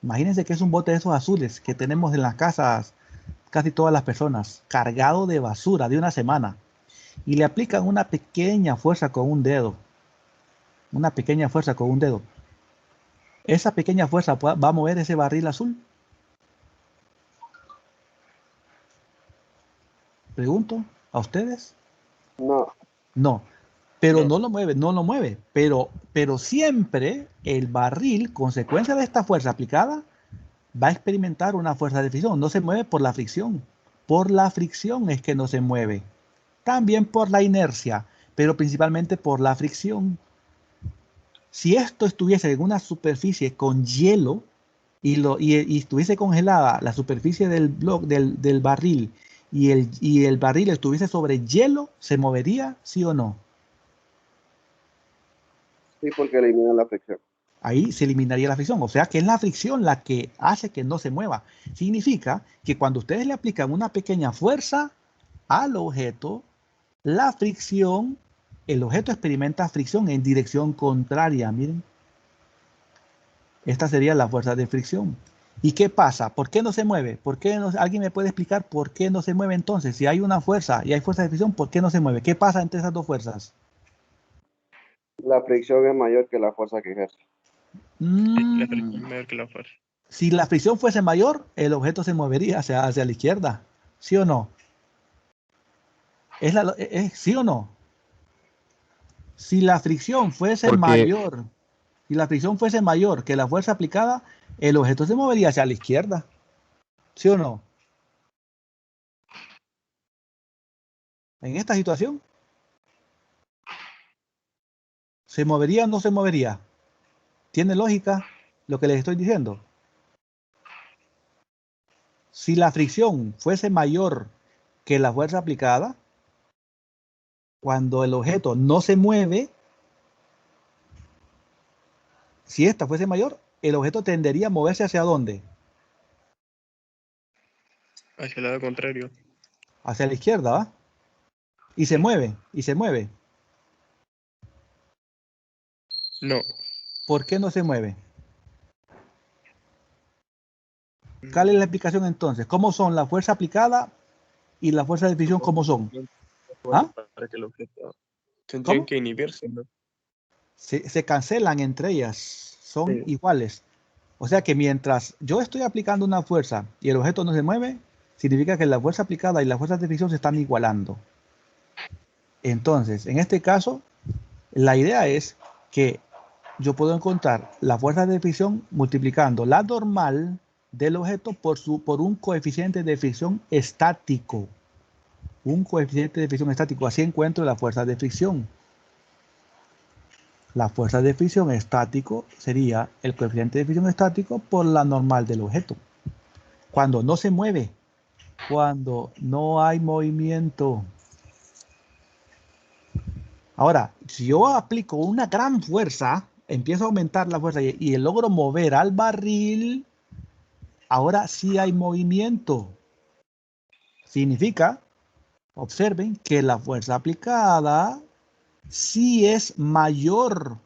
Imagínense que es un bote de esos azules que tenemos en las casas casi todas las personas, cargado de basura de una semana. Y le aplican una pequeña fuerza con un dedo. Una pequeña fuerza con un dedo. Esa pequeña fuerza va a mover ese barril azul. Pregunto a ustedes. No, No, pero No. no lo mueve, pero siempre el barril, consecuencia de esta fuerza aplicada, va a experimentar una fuerza de fricción. No se mueve por la fricción. Por la fricción es que no se mueve. También por la inercia, pero principalmente por la fricción. Si esto estuviese en una superficie con hielo y estuviese congelada la superficie del barril y el barril estuviese sobre hielo, ¿se movería, sí o no? sí, porque elimina la fricción. Ahí se eliminaría la fricción. O sea que es la fricción la que hace que no se mueva. Significa que cuando ustedes le aplican una pequeña fuerza al objeto, la fricción, el objeto experimenta fricción en dirección contraria. Miren. Esta sería la fuerza de fricción. ¿Y qué pasa? ¿Por qué no se mueve? ¿Por qué no, alguien me puede explicar por qué no se mueve entonces? Si hay una fuerza y hay fuerza de fricción, ¿por qué no se mueve? ¿Qué pasa entre esas dos fuerzas? La fricción es mayor que la fuerza que ejerce. La fricción es mayor que la fuerza. Si la fricción fuese mayor, el objeto se movería hacia la izquierda. ¿Sí o no? ¿Sí o no? Si la fricción fuese mayor, si la fricción fuese mayor que la fuerza aplicada, el objeto se movería hacia la izquierda. ¿Sí o no? En esta situación, ¿se movería o no se movería? ¿Tiene lógica lo que les estoy diciendo? Si la fricción fuese mayor que la fuerza aplicada, cuando el objeto no se mueve, si esta fuese mayor, el objeto tendería a moverse hacia dónde? Hacia el lado contrario. Hacia la izquierda, ¿va? Y se mueve, y se mueve. No. ¿Por qué no se mueve? ¿Cuál es la explicación entonces? ¿Cómo son la fuerza aplicada y la fuerza de fricción? ¿Cómo son? ¿Ah? Para que el objeto tendrían ¿Cómo? que inhibirse, ¿no? Se cancelan entre ellas, son Sí. iguales. O sea que mientras yo estoy aplicando una fuerza y el objeto no se mueve, significa que la fuerza aplicada y la fuerza de fricción se están igualando. Entonces, en este caso, la idea es que yo puedo encontrar la fuerza de fricción multiplicando la normal del objeto por un coeficiente de fricción estático. Un coeficiente de fricción estático. Así encuentro la fuerza de fricción. La fuerza de fricción estático sería el coeficiente de fricción estático por la normal del objeto. Cuando no se mueve, cuando no hay movimiento. Ahora, si yo aplico una gran fuerza, empiezo a aumentar la fuerza y logro mover al barril, ahora sí hay movimiento. Significa, observen, que la fuerza aplicada sí es mayor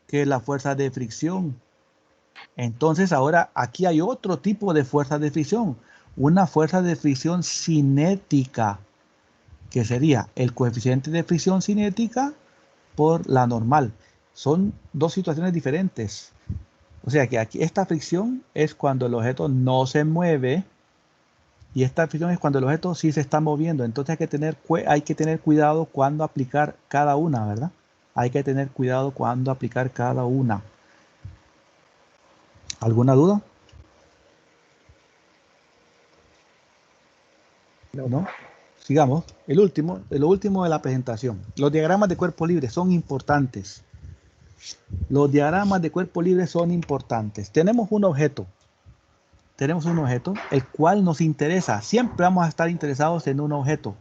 que la fuerza de fricción. Entonces ahora aquí hay otro tipo de fuerza de fricción, una fuerza de fricción cinética, que sería el coeficiente de fricción cinética por la normal. Son dos situaciones diferentes. O sea que aquí esta fricción es cuando el objeto no se mueve y esta fricción es cuando el objeto sí se está moviendo. Entonces hay que tener cuidado cuando aplicar cada una, ¿verdad? Hay que tener cuidado cuando aplicar cada una. ¿Alguna duda? ¿No? Sigamos. Lo último de la presentación. Los diagramas de cuerpo libre son importantes. Los diagramas de cuerpo libre son importantes. Tenemos un objeto, el cual nos interesa. Siempre vamos a estar interesados en un objeto.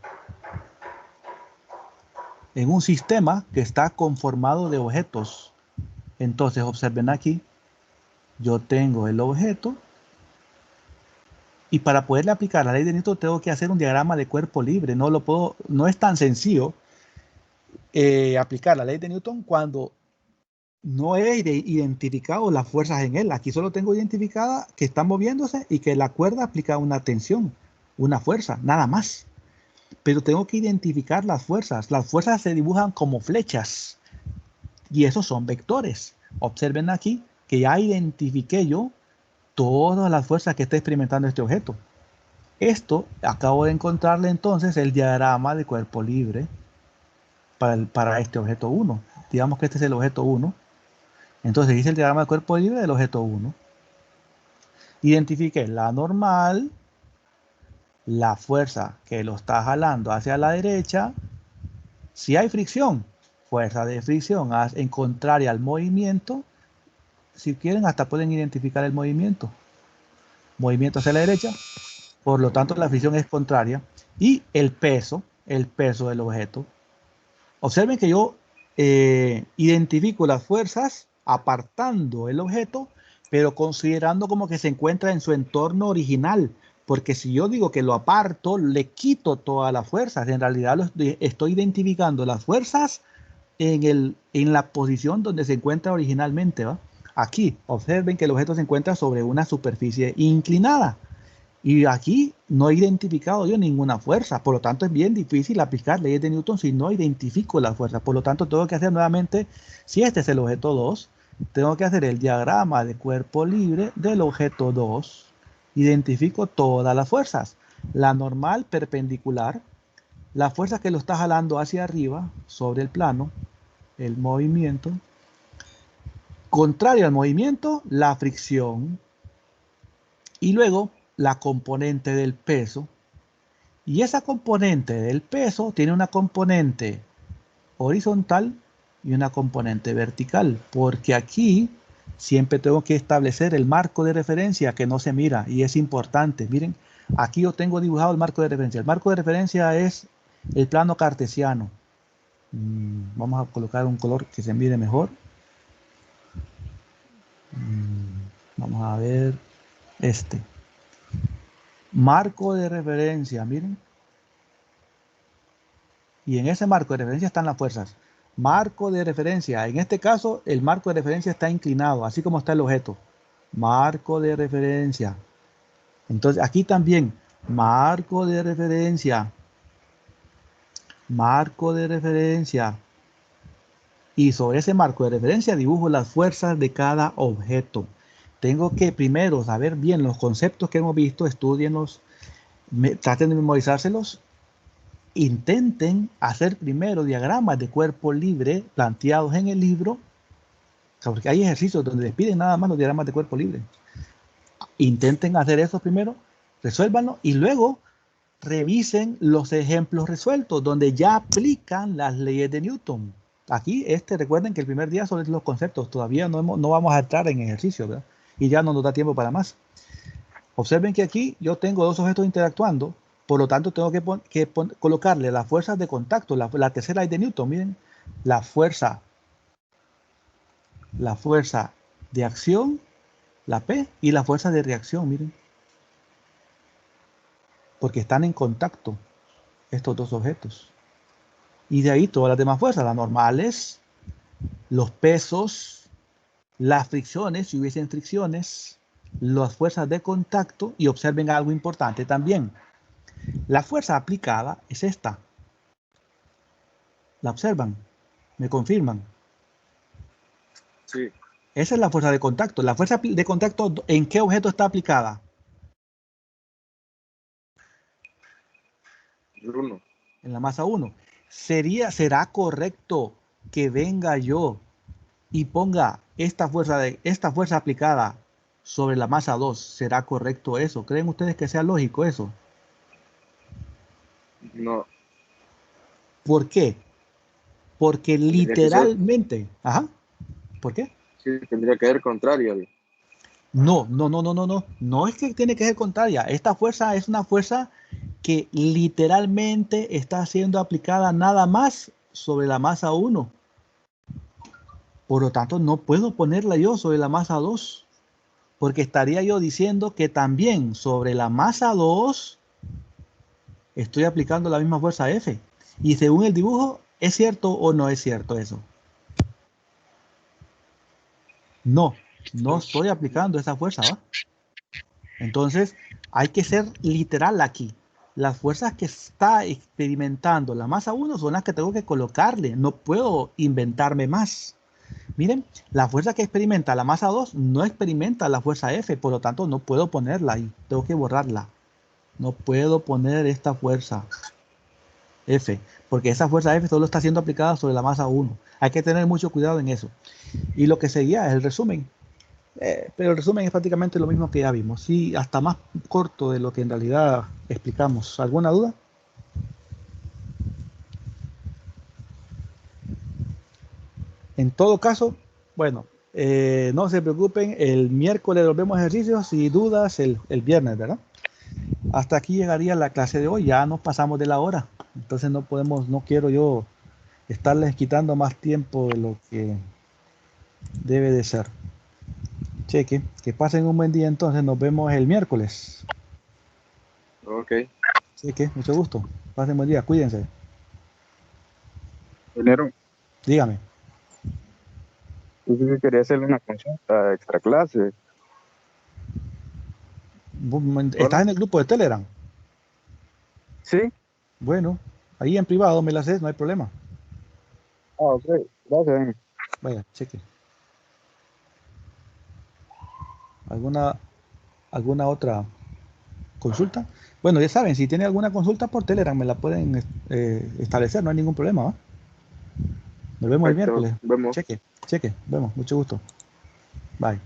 En un sistema que está conformado de objetos. Entonces, observen aquí. Yo tengo el objeto. Y para poderle aplicar la ley de Newton tengo que hacer un diagrama de cuerpo libre. No es tan sencillo aplicar la ley de Newton cuando no he identificado las fuerzas en él. Aquí solo tengo identificada que está moviéndose y que la cuerda aplica una tensión, una fuerza, nada más. Pero tengo que identificar las fuerzas. Las fuerzas se dibujan como flechas y esos son vectores. Observen aquí que ya identifiqué yo todas las fuerzas que está experimentando este objeto. Esto acabo de encontrarle entonces el diagrama de cuerpo libre para este objeto 1. Digamos que este es el objeto 1. Entonces hice el diagrama de cuerpo libre del objeto 1. Identifiqué la normal, la fuerza que lo está jalando hacia la derecha. Si hay fricción, fuerza de fricción en contraria al movimiento. Si quieren, hasta pueden identificar el movimiento. Movimiento hacia la derecha. Por lo tanto, la fricción es contraria. Y el peso del objeto. Observen que yo identifico las fuerzas apartando el objeto, pero considerando como que se encuentra en su entorno original. Porque si yo digo que lo aparto, le quito todas las fuerzas. En realidad estoy identificando las fuerzas en la posición donde se encuentra originalmente, ¿va? Aquí, observen que el objeto se encuentra sobre una superficie inclinada. Y aquí no he identificado yo ninguna fuerza. Por lo tanto, es bien difícil aplicar leyes de Newton si no identifico la fuerza. Por lo tanto, tengo que hacer nuevamente, si este es el objeto 2, tengo que hacer el diagrama de cuerpo libre del objeto 2. Identifico todas las fuerzas. La normal perpendicular, la fuerza que lo está jalando hacia arriba sobre el plano, el movimiento. Contrario al movimiento, la fricción. Y luego la componente del peso. Y esa componente del peso tiene una componente horizontal y una componente vertical. Porque aquí siempre tengo que establecer el marco de referencia que no se mira. Y es importante. Miren, aquí yo tengo dibujado el marco de referencia. El marco de referencia es el plano cartesiano. Vamos a colocar un color que se mire mejor. Vamos a ver este. Marco de referencia, miren. Y en ese marco de referencia están las fuerzas. Marco de referencia. En este caso, el marco de referencia está inclinado, así como está el objeto. Marco de referencia. Entonces, aquí también, marco de referencia. Marco de referencia. Y sobre ese marco de referencia dibujo las fuerzas de cada objeto. Tengo que primero saber bien los conceptos que hemos visto, estudienlos, traten de memorizárselos. Intenten hacer primero diagramas de cuerpo libre planteados en el libro, sea, porque hay ejercicios donde les piden nada más los diagramas de cuerpo libre. Intenten hacer eso primero, resuélvanlo y luego revisen los ejemplos resueltos donde ya aplican las leyes de Newton. Aquí, recuerden que el primer día son los conceptos, todavía no vamos a entrar en ejercicio, ¿verdad? Y ya no nos da tiempo para más. Observen que aquí yo tengo dos objetos interactuando, por lo tanto tengo que colocarle las fuerzas de contacto, la tercera ley de Newton, miren, la fuerza de acción, la P, y la fuerza de reacción, miren. Porque están en contacto estos dos objetos. Y de ahí todas las demás fuerzas, las normales, los pesos, las fricciones, si hubiesen fricciones, las fuerzas de contacto, y observen algo importante también. La fuerza aplicada es esta. ¿La observan? ¿Me confirman? Sí. Esa es la fuerza de contacto. La fuerza de contacto, ¿en qué objeto está aplicada? Bruno. En la masa 1. ¿Será correcto que venga yo y ponga esta fuerza aplicada sobre la masa 2? ¿Será correcto eso? ¿Creen ustedes que sea lógico eso? No. ¿Por qué? Porque literalmente... Ajá. ¿Por qué? Sí, tendría que ser contrario. No. No es que tiene que ser contraria. Esta fuerza es una fuerza que literalmente está siendo aplicada nada más sobre la masa 1. Por lo tanto, no puedo ponerla yo sobre la masa 2, porque estaría yo diciendo que también sobre la masa 2 estoy aplicando la misma fuerza F. Y según el dibujo, ¿es cierto o no es cierto eso? No estoy aplicando esa fuerza, ¿va? Entonces, hay que ser literal aquí. Las fuerzas que está experimentando la masa 1 son las que tengo que colocarle. No puedo inventarme más. Miren, la fuerza que experimenta la masa 2 no experimenta la fuerza F, por lo tanto no puedo ponerla ahí. Tengo que borrarla. No puedo poner esta fuerza F, porque esa fuerza F solo está siendo aplicada sobre la masa 1. Hay que tener mucho cuidado en eso. Y lo que seguía es el resumen. Pero el resumen es prácticamente lo mismo que ya vimos. Sí, hasta más corto de lo que en realidad explicamos. ¿Alguna duda? En todo caso, bueno, no se preocupen. El miércoles nos vemos ejercicios y dudas el viernes, ¿verdad? Hasta aquí llegaría la clase de hoy. Ya nos pasamos de la hora. Entonces no quiero yo estarles quitando más tiempo de lo que debe de ser. Cheque, que pasen un buen día entonces, nos vemos el miércoles. Ok. Cheque, mucho gusto. Pasen buen día, cuídense. Dinero. Dígame. Yo sí que quería hacerle una consulta extra clase. ¿Estás en el grupo de Telegram? Sí. Bueno, ahí en privado me la haces, no hay problema. Ok, gracias. Vaya, cheque. ¿Alguna otra consulta? Bueno, ya saben, si tienen alguna consulta por Telegram me la pueden establecer, no hay ningún problema, ¿va? Nos vemos el Perfecto. miércoles. Vemos. Cheque, vemos, mucho gusto. Bye.